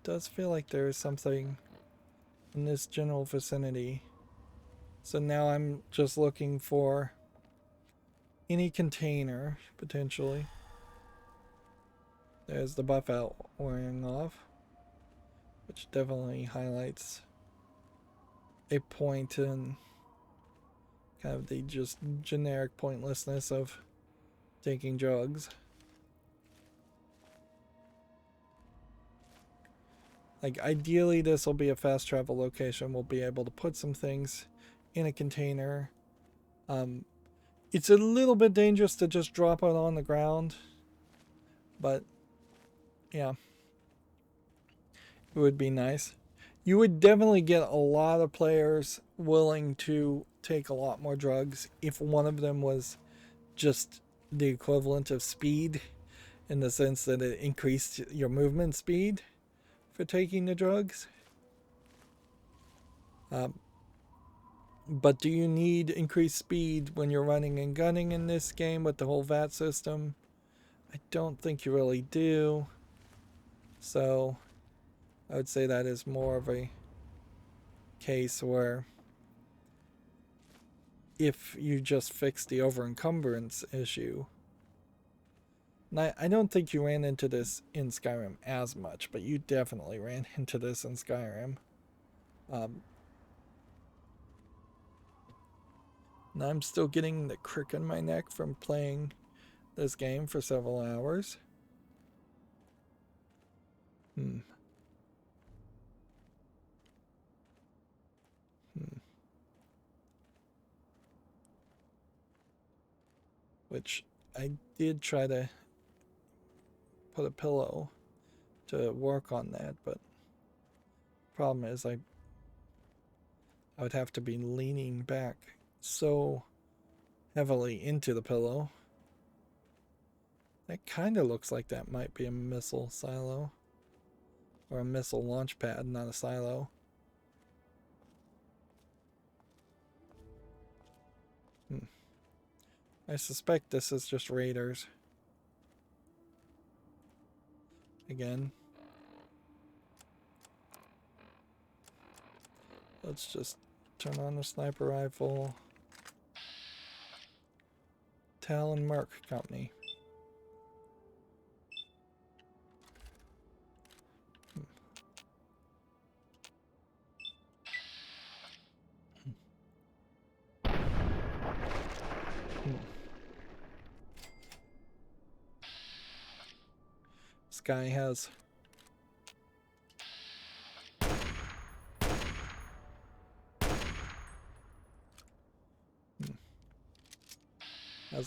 Does feel like there is something in this general vicinity. So now I'm just looking for any container, potentially. There's the buff out wearing off, which definitely highlights a point in kind of the just generic pointlessness of taking drugs. Like, ideally, this will be a fast travel location. We'll be able to put some things in a container. It's a little bit dangerous to just drop it on the ground, but yeah, it would be nice. You would definitely get a lot of players willing to take a lot more drugs if one of them was just the equivalent of speed, in the sense that it increased your movement speed for taking the drugs. But do you need increased speed when you're running and gunning in this game with the whole VAT system? I don't think you really do. So I would say that is more of a case where if you just fix the over-encumbrance issue. And I don't think you ran into this in Skyrim as much, but you definitely ran into this in Skyrim. And I'm still getting the crick in my neck from playing this game for several hours. Which I did try to put a pillow to work on that, but problem is I would have to be leaning back so heavily into the pillow. That kind of looks like that might be a missile silo. Or a missile launch pad, not a silo. I suspect this is just raiders. Again. Let's just turn on the sniper rifle. Talon Mark Company. This guy has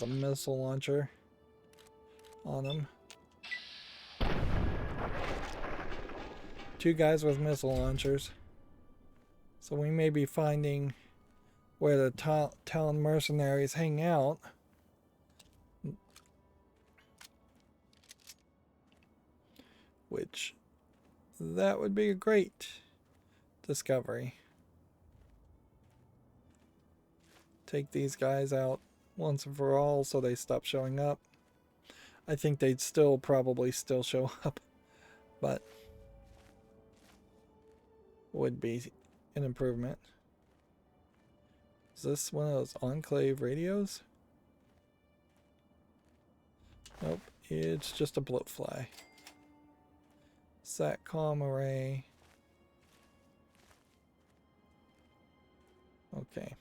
a missile launcher on him. Two guys with missile launchers. So we may be finding where the Talon mercenaries hang out. Which, that would be a great discovery. Take these guys out once and for all so they stop showing up. I think they'd probably still show up, but would be an improvement. Is this one of those Enclave radios? Nope, it's just a bloatfly. Satcom array. Okay.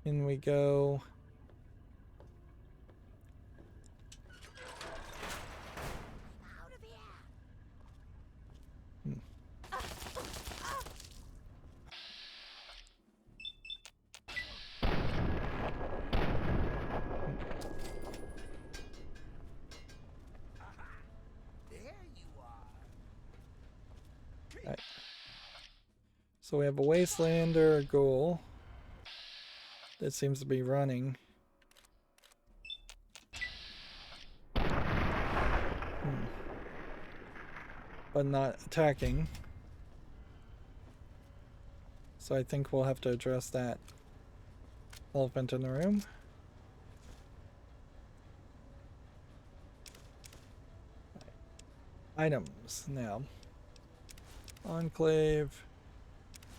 In we go. Right. So we have a Wastelander, a ghoul that seems to be running. But not attacking. So I think we'll have to address that elephant in the room. Items now. Enclave,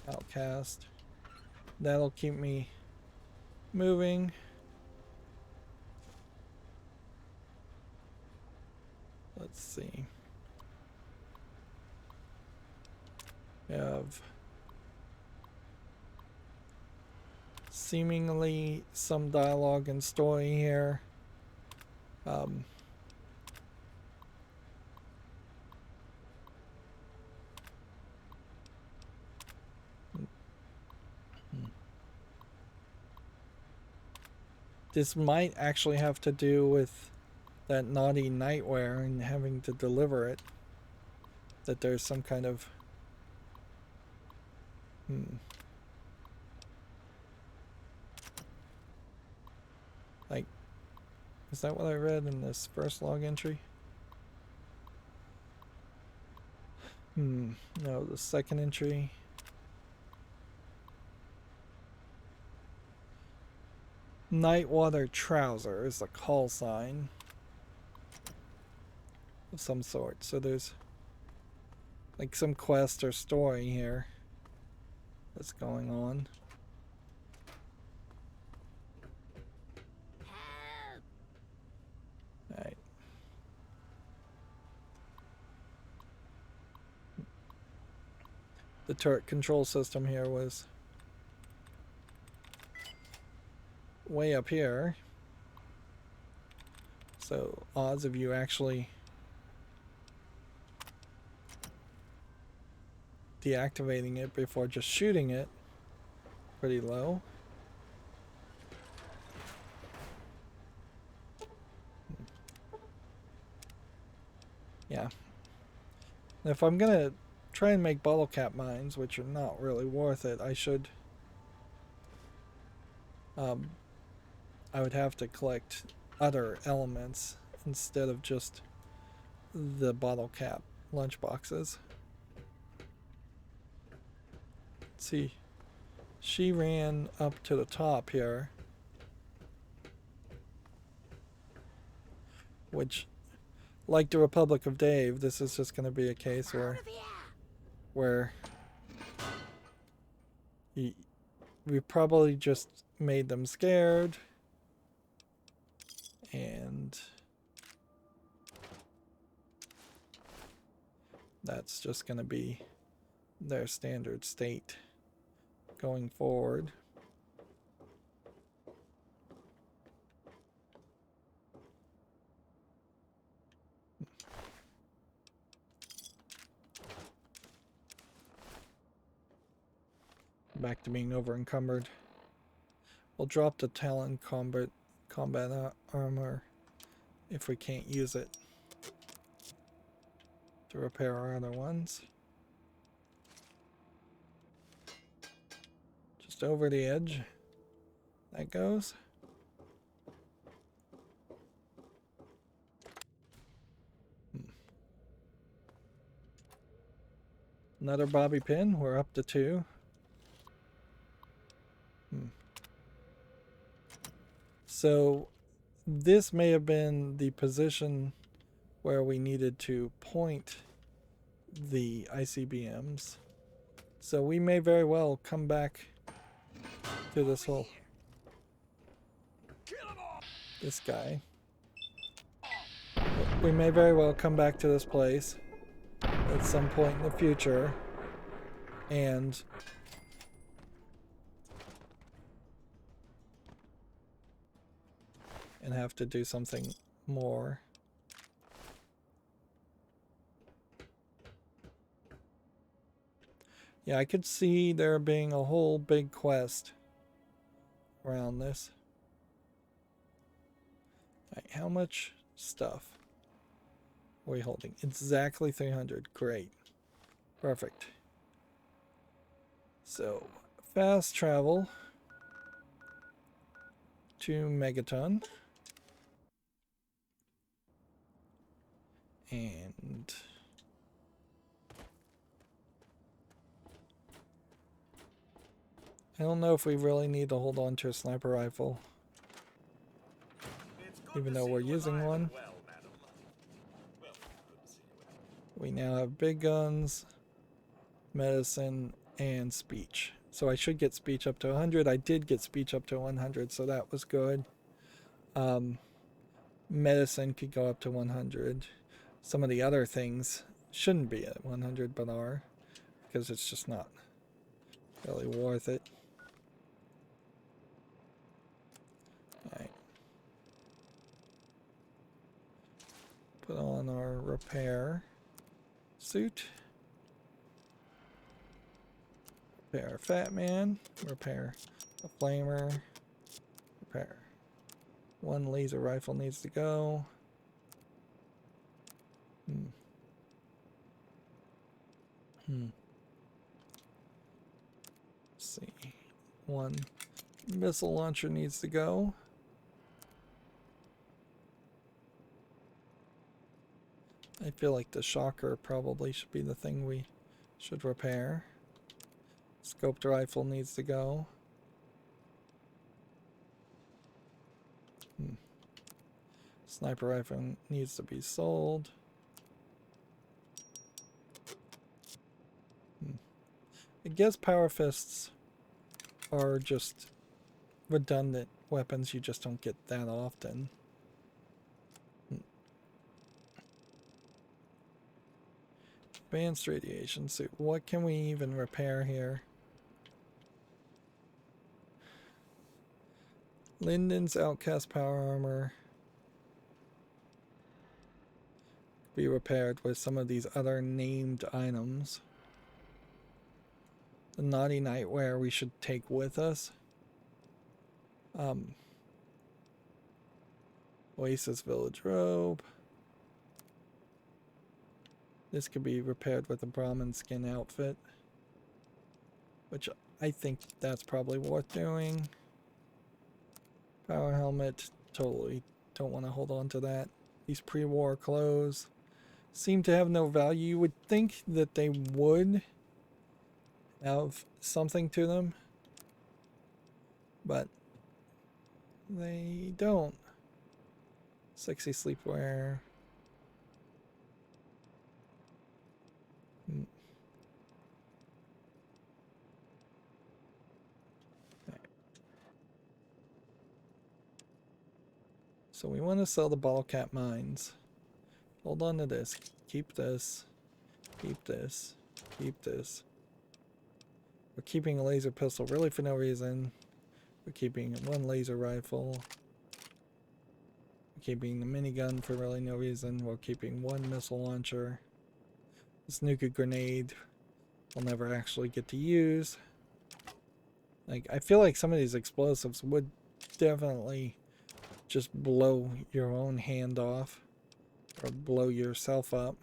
outcast. That'll keep me moving. Let's see. We have seemingly some dialogue and story here. This might actually have to do with that naughty nightwear and having to deliver it. That there's some kind of... Like, is that what I read in this first log entry? No, the second entry. Nightwater trouser is a call sign of some sort. So there's like some quest or story here that's going on. Alright. The turret control system here was way up here. So odds of you actually deactivating it before just shooting it pretty low. Yeah. If I'm gonna try and make bottle cap mines, which are not really worth it, I should I would have to collect other elements instead of just the bottle cap lunch boxes. Let's see, she ran up to the top here, which, like the Republic of Dave, this is just going to be a case where we probably just made them scared, and that's just going to be their standard state going forward. Back to being over encumbered. We'll drop the Talon combat armor if we can't use it to repair our other ones. Just over the edge. That goes. Another bobby pin. We're up to 2. So this may have been the position where we needed to point the ICBMs. So we may very well come back to this whole... this guy. We may very well come back to this place at some point in the future and have to do something more. Yeah, I could see there being a whole big quest around this. Right, how much stuff are we holding? Exactly 300. Great. Perfect. So, fast travel to Megaton. And I don't know if we really need to hold on to a sniper rifle, even though we're using one. We now have big guns, medicine, and speech. So I should get speech up to 100. I did get speech up to 100, so that was good. Medicine could go up to 100. Some of the other things shouldn't be at 100, but are. because it's just not really worth it. Alright. Put on our repair suit. Repair a fat man. Repair a flamer. Repair. One laser rifle needs to go. Let's see. One missile launcher needs to go. I feel like the shocker probably should be the thing we should repair. Scoped rifle needs to go. Sniper rifle needs to be sold. I guess power fists are just redundant weapons you just don't get that often. Advanced radiation suit. What can we even repair here? Linden's outcast power armor. Be repaired with some of these other named items. The naughty nightwear we should take with us. Oasis Village robe. This could be repaired with a Brahmin skin outfit, which I think that's probably worth doing. Power helmet, totally don't want to hold on to that. These pre-war clothes seem to have no value. You would think that they would have something to them, but they don't. Sexy sleepwear. So we want to sell the bottle cap mines. Hold on to this. Keep this. Keep this. Keep this. We're keeping a laser pistol really for no reason. We're keeping one laser rifle. We're keeping the minigun for really no reason. We're keeping one missile launcher. This nuke grenade we'll never actually get to use. Like, I feel like some of these explosives would definitely just blow your own hand off or blow yourself up.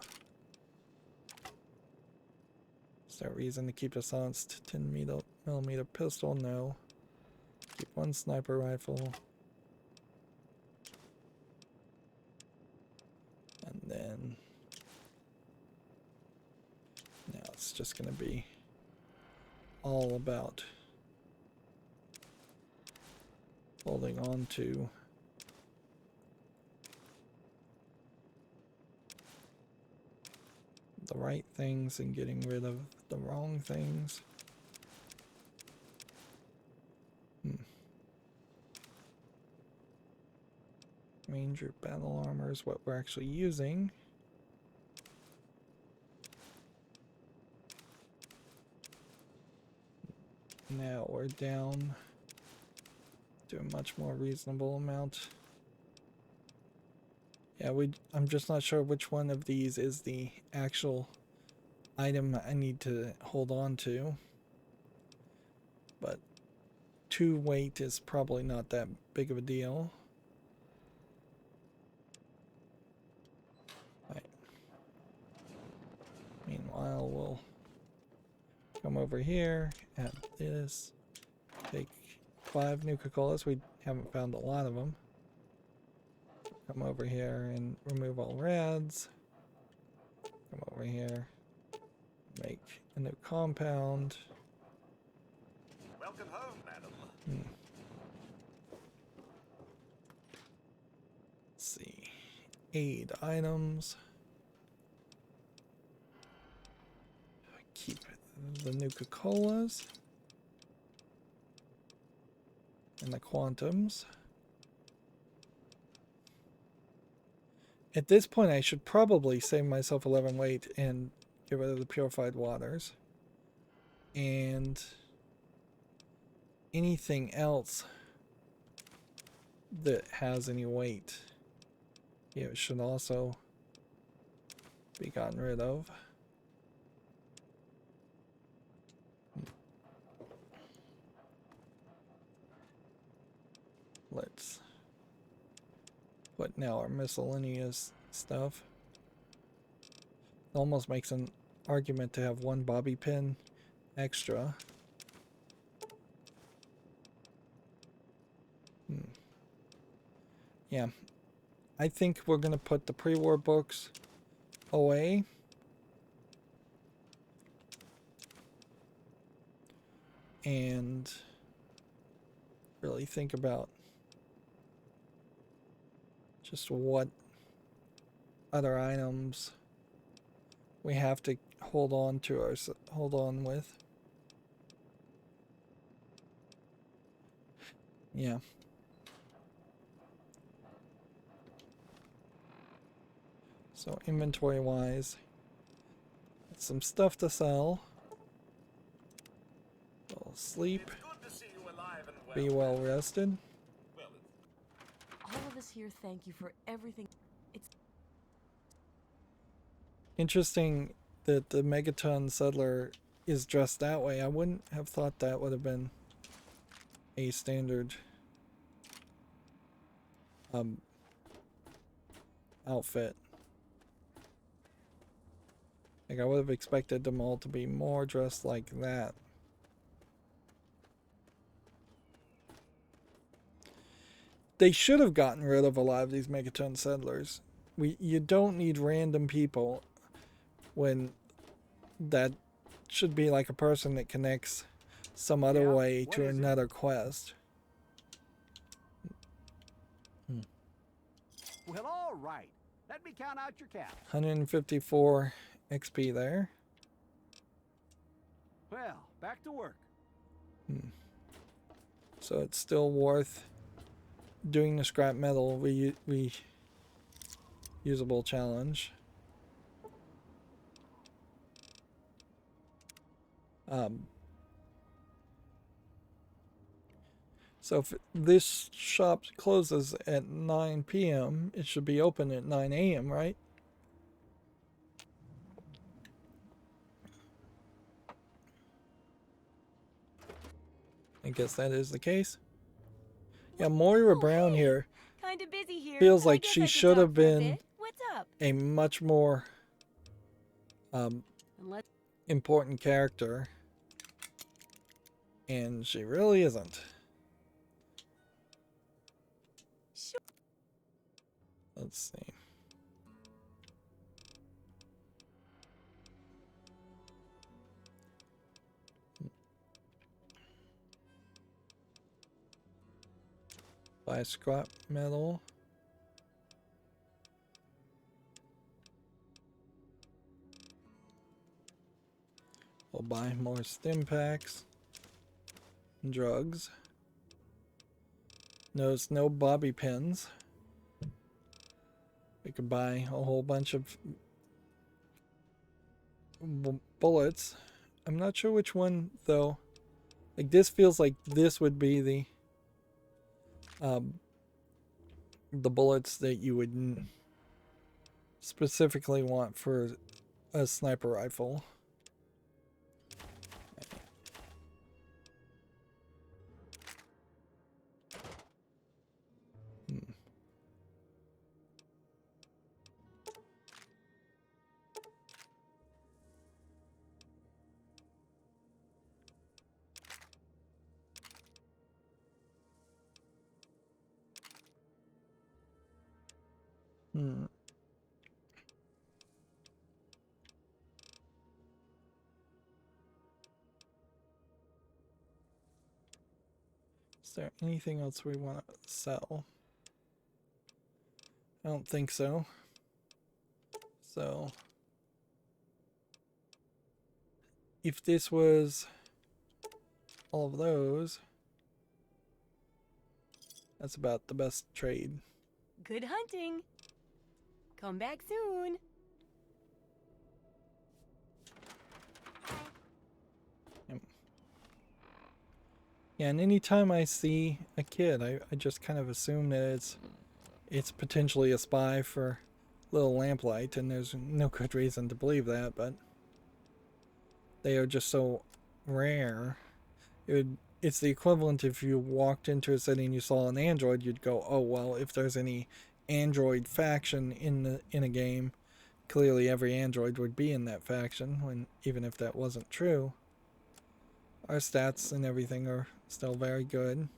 Is there a reason to keep a silenced 10mm pistol? No. Keep one sniper rifle. And then now it's just going to be all about holding on to the right things and getting rid of the wrong things. Ranger battle armor is what we're actually using. Now we're down to a much more reasonable amount. Yeah, I'm just not sure which one of these is the actual item I need to hold on to. But 2 weight is probably not that big of a deal. Right. Meanwhile, we'll come over here, add this, take 5 Nuka-Colas. We haven't found a lot of them. Come over here and remove all rads. Come over here, make a new compound. Welcome home, madam. Let's see. Aid items. Keep the Nuka-Colas. And the Quantums. At this point, I should probably save myself 11 weight and get rid of the purified waters. And anything else that has any weight, yeah, it should also be gotten rid of. Let's put now our miscellaneous stuff. It almost makes an argument to have one bobby pin extra. Yeah, I think we're gonna put the pre-war books away. And really think about just what other items we have to hold on with. Yeah. So inventory wise, some stuff to sell. We'll sleep. Be well rested. All of us here thank you for everything. It's Interesting that the megaton settler is dressed that way. I wouldn't have thought that would have been a standard outfit. Like, I would have expected them all to be more dressed like that. They should have gotten rid of a lot of these megaton settlers. You don't need random people when that should be like a person that connects some other way to another quest. Well, all right. Let me count out your cap. 154 XP there. Well, back to work. So it's still worth doing the scrap metal reusable challenge. So if this shop closes at 9 p.m., it should be open at 9 a.m., right? I guess that is the case. Yeah, Moira Brown here Kind of busy here. feels but I like guess she I can should talk have for a been bit. What's up? a much more unless important character, and she really isn't. Sure. Let's see. Buy scrap metal. We'll buy more stim packs. Drugs. Notice no bobby pins. We could buy a whole bunch of bullets. I'm not sure which one though. Like, this feels like this would be the bullets that you would specifically want for a sniper rifle. Is there anything else we want to sell? I don't think so. So, if this was all of those, that's about the best trade. Good hunting. Come back soon. Yep. Yeah, and anytime I see a kid, I just kind of assume that it's potentially a spy for Little Lamplight, and there's no good reason to believe that, but they are just so rare. It's the equivalent if you walked into a city and you saw an android, you'd go, oh well, if there's any android faction in a game, clearly every android would be in that faction, when even if that wasn't true. Our stats and everything are still very good.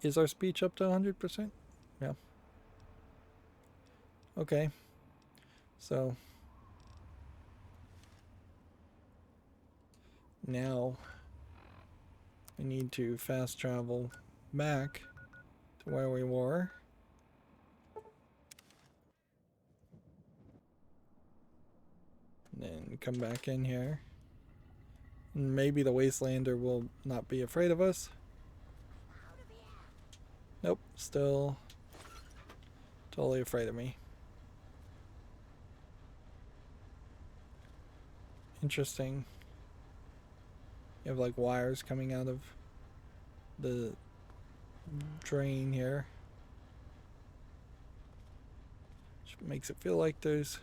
Is our speech up to 100%? Yeah. Okay. So now we need to fast travel back to where we were. And then come back in here. And maybe the Wastelander will not be afraid of us. Nope, still totally afraid of me. Interesting. You have like wires coming out of the drain here. Which makes it feel like there's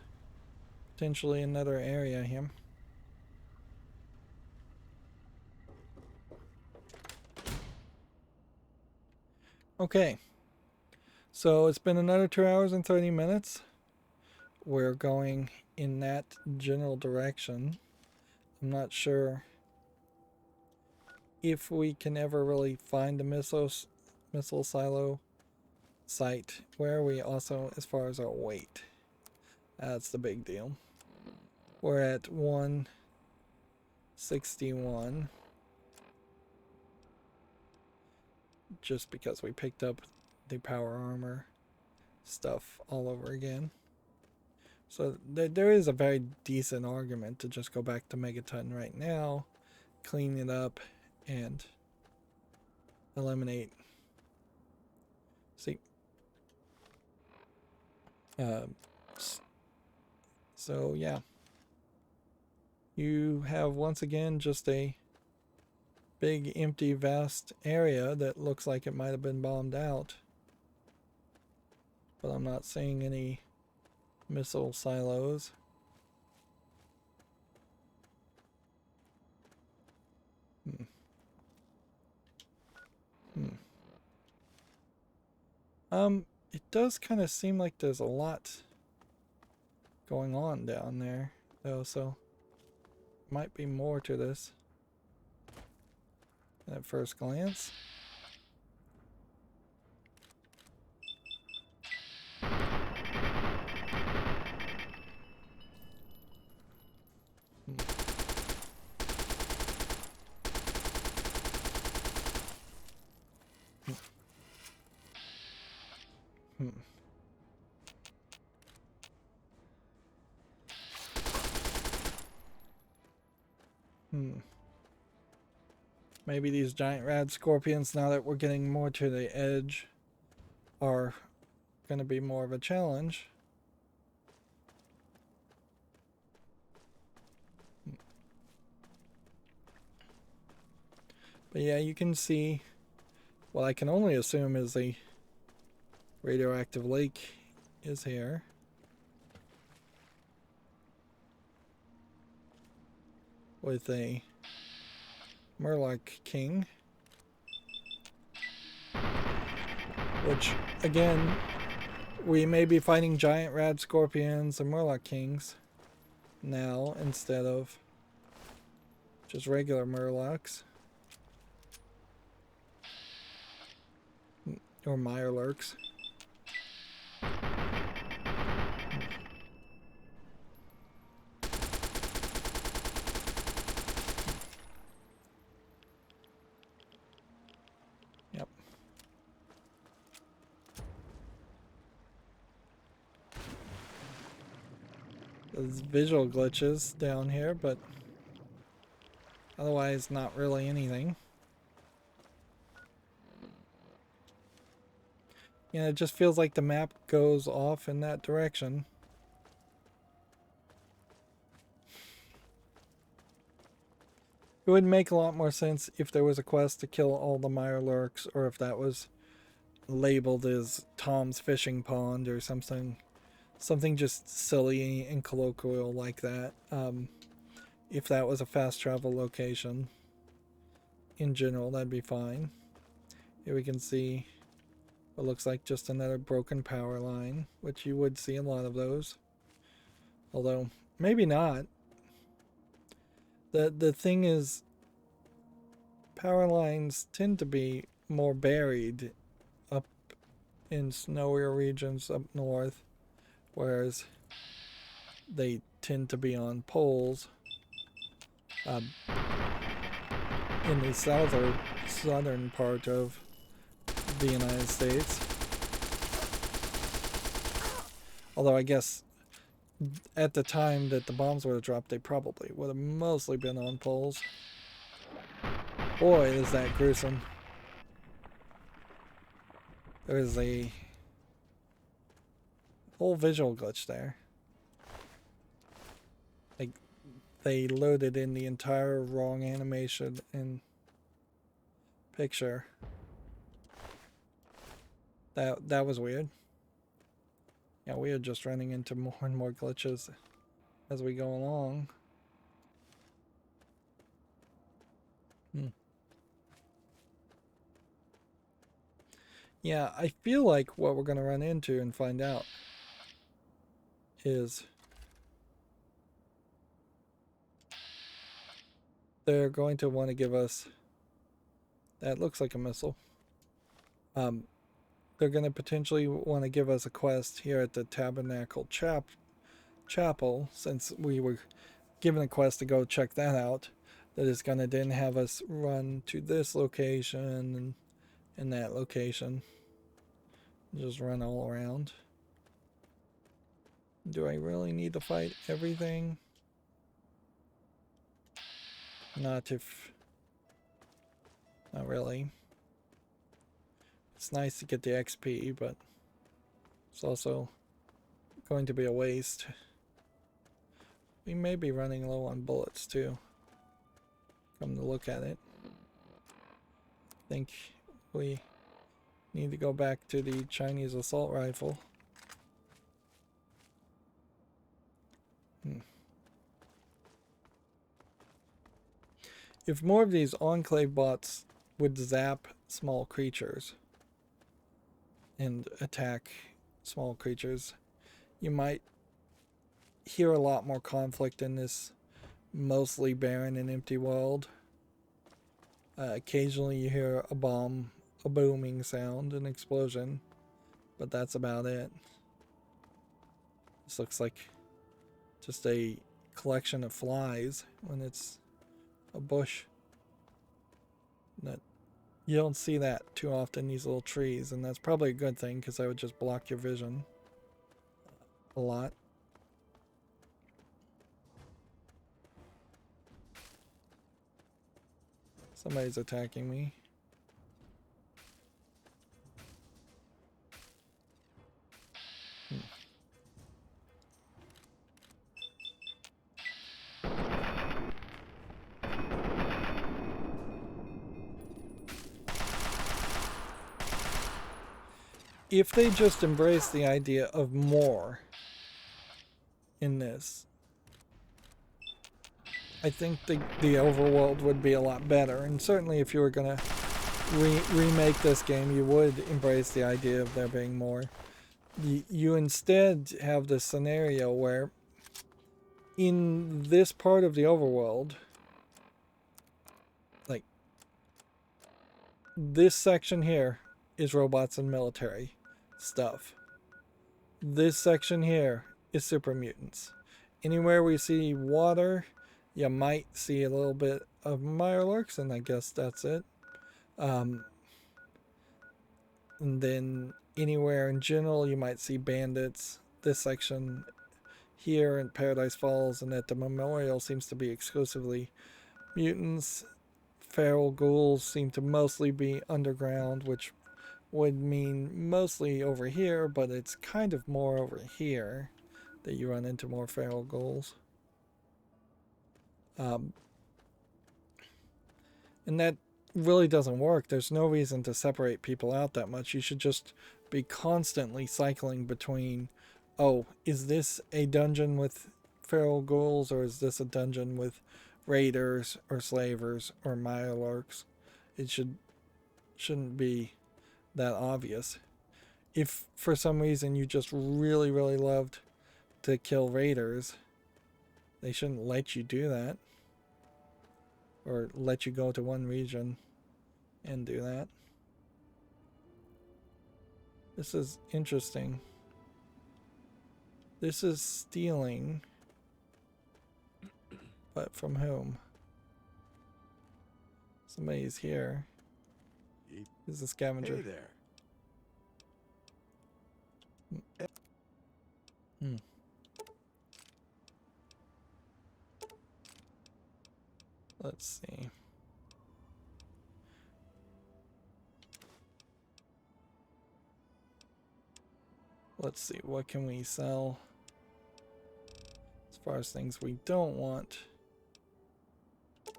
potentially another area here. Okay. So it's been another 2 hours and 30 minutes. We're going in that general direction. I'm not sure if we can ever really find the missile silo site. Where are we also as far as our weight? That's the big deal. We're at 161. Just because we picked up the power armor stuff all over again. So there is a very decent argument to just go back to Megaton right now, clean it up, and eliminate. See. So yeah. You have once again just a big empty vast area that looks like it might have been bombed out. But I'm not seeing any missile silos. It does kind of seem like there's a lot going on down there, though, so might be more to this at first glance. Maybe these giant rad scorpions, now that we're getting more to the edge, are going to be more of a challenge. But yeah, you can see what I can only assume is the radioactive lake is here. With a Murloc King. Which, again, we may be fighting giant rad scorpions and Murloc Kings now instead of just regular Murlocs. Or Mirelurks. Yep. There's visual glitches down here, but otherwise not really anything. You know, it just feels like the map goes off in that direction. It would make a lot more sense if there was a quest to kill all the mirelurks, or if that was labeled as Tom's fishing pond or something just silly and colloquial like that. If that was a fast travel location in general, that'd be fine. Here we can see what looks like just another broken power line, which you would see a lot of those, although maybe not. The thing is, power lines tend to be more buried up in snowier regions up north, whereas they tend to be on poles in the southern part of the United States. Although I guess at the time that the bombs would have dropped, they probably would have mostly been on poles. Boy, is that gruesome. There is a whole visual glitch there. Like, they loaded in the entire wrong animation and picture. That was weird. Yeah, we are just running into more and more glitches as we go along. Yeah, I feel like what we're going to run into and find out is they're going to want to give us, that looks like a missile. They're going to potentially want to give us a quest here at the Tabernacle Chapel, since we were given a quest to go check that out, that is going to then have us run to this location and that location. Just run all around. Do I really need to fight everything? Not really. It's nice to get the XP, but it's also going to be a waste. We may be running low on bullets too, come to look at it. I think we need to go back to the Chinese assault rifle. If more of these Enclave bots would zap small creatures and attack small creatures, you might hear a lot more conflict in this mostly barren and empty world. Occasionally you hear a bomb, a booming sound, an explosion, but that's about it. This looks like just a collection of flies when it's a bush. That you don't see that too often, these little trees, and that's probably a good thing, because that would just block your vision a lot. Somebody's attacking me. If they just embrace the idea of more in this, I think the overworld would be a lot better. And certainly if you were going to remake this game, you would embrace the idea of there being more. You instead have this scenario where in this part of the overworld, like this section here is robots and military stuff. This section here is super mutants. Anywhere we see water, you might see a little bit of mirelurks, and I guess that's it. And then anywhere in general, you might see bandits. This section here in Paradise Falls and at the memorial seems to be exclusively mutants. Feral ghouls seem to mostly be underground, which would mean mostly over here, but it's kind of more over here that you run into more feral ghouls. And that really doesn't work. There's no reason to separate people out that much. You should just be constantly cycling between, oh, is this a dungeon with feral ghouls, or is this a dungeon with raiders or slavers or mirelurks? It shouldn't be that obvious. If for some reason you just really, really loved to kill raiders, they shouldn't let you do that. Or let you go to one region and do that. This is interesting. This is stealing. But from whom? Somebody's here. He's a scavenger. Hey there. Let's see. Let's see, what can we sell? As far as things we don't want. I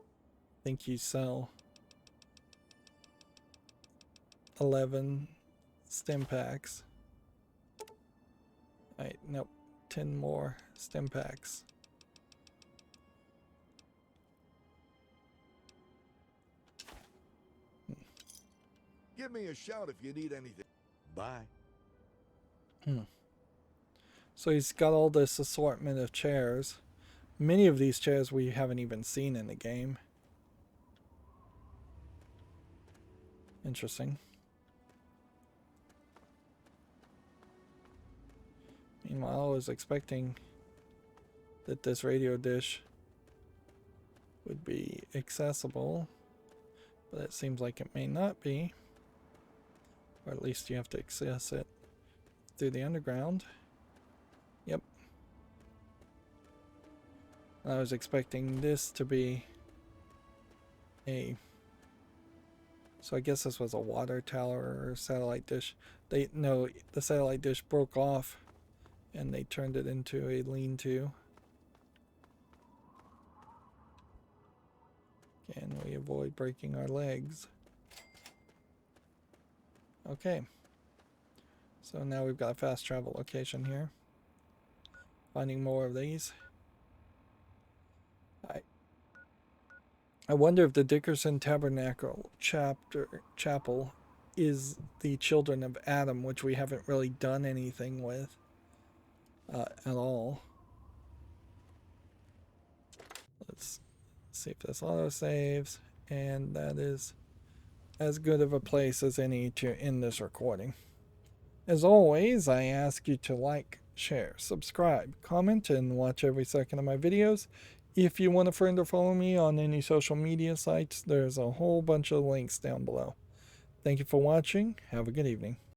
think you sell 11 stim packs. Alright, nope. 10 more stim packs. Give me a shout if you need anything. Bye. So he's got all this assortment of chairs. Many of these chairs we haven't even seen in the game. Interesting. Meanwhile, I was expecting that this radio dish would be accessible, but it seems like it may not be. Or at least you have to access it through the underground. Yep. I was expecting this to be a... So I guess this was a water tower or satellite dish. No, the satellite dish broke off and they turned it into a lean-to. Can we avoid breaking our legs? Okay. So now we've got a fast travel location here. Finding more of these. I wonder if the Dickerson Tabernacle Chapel is the Children of Adam, which we haven't really done anything with at all. Let's see if this auto saves, and that is as good of a place as any to end this recording. As always, I ask you to like, share, subscribe, comment, and watch every second of my videos. If you want to friend or follow me on any social media sites, there's a whole bunch of links down below. Thank you for watching. Have a good evening.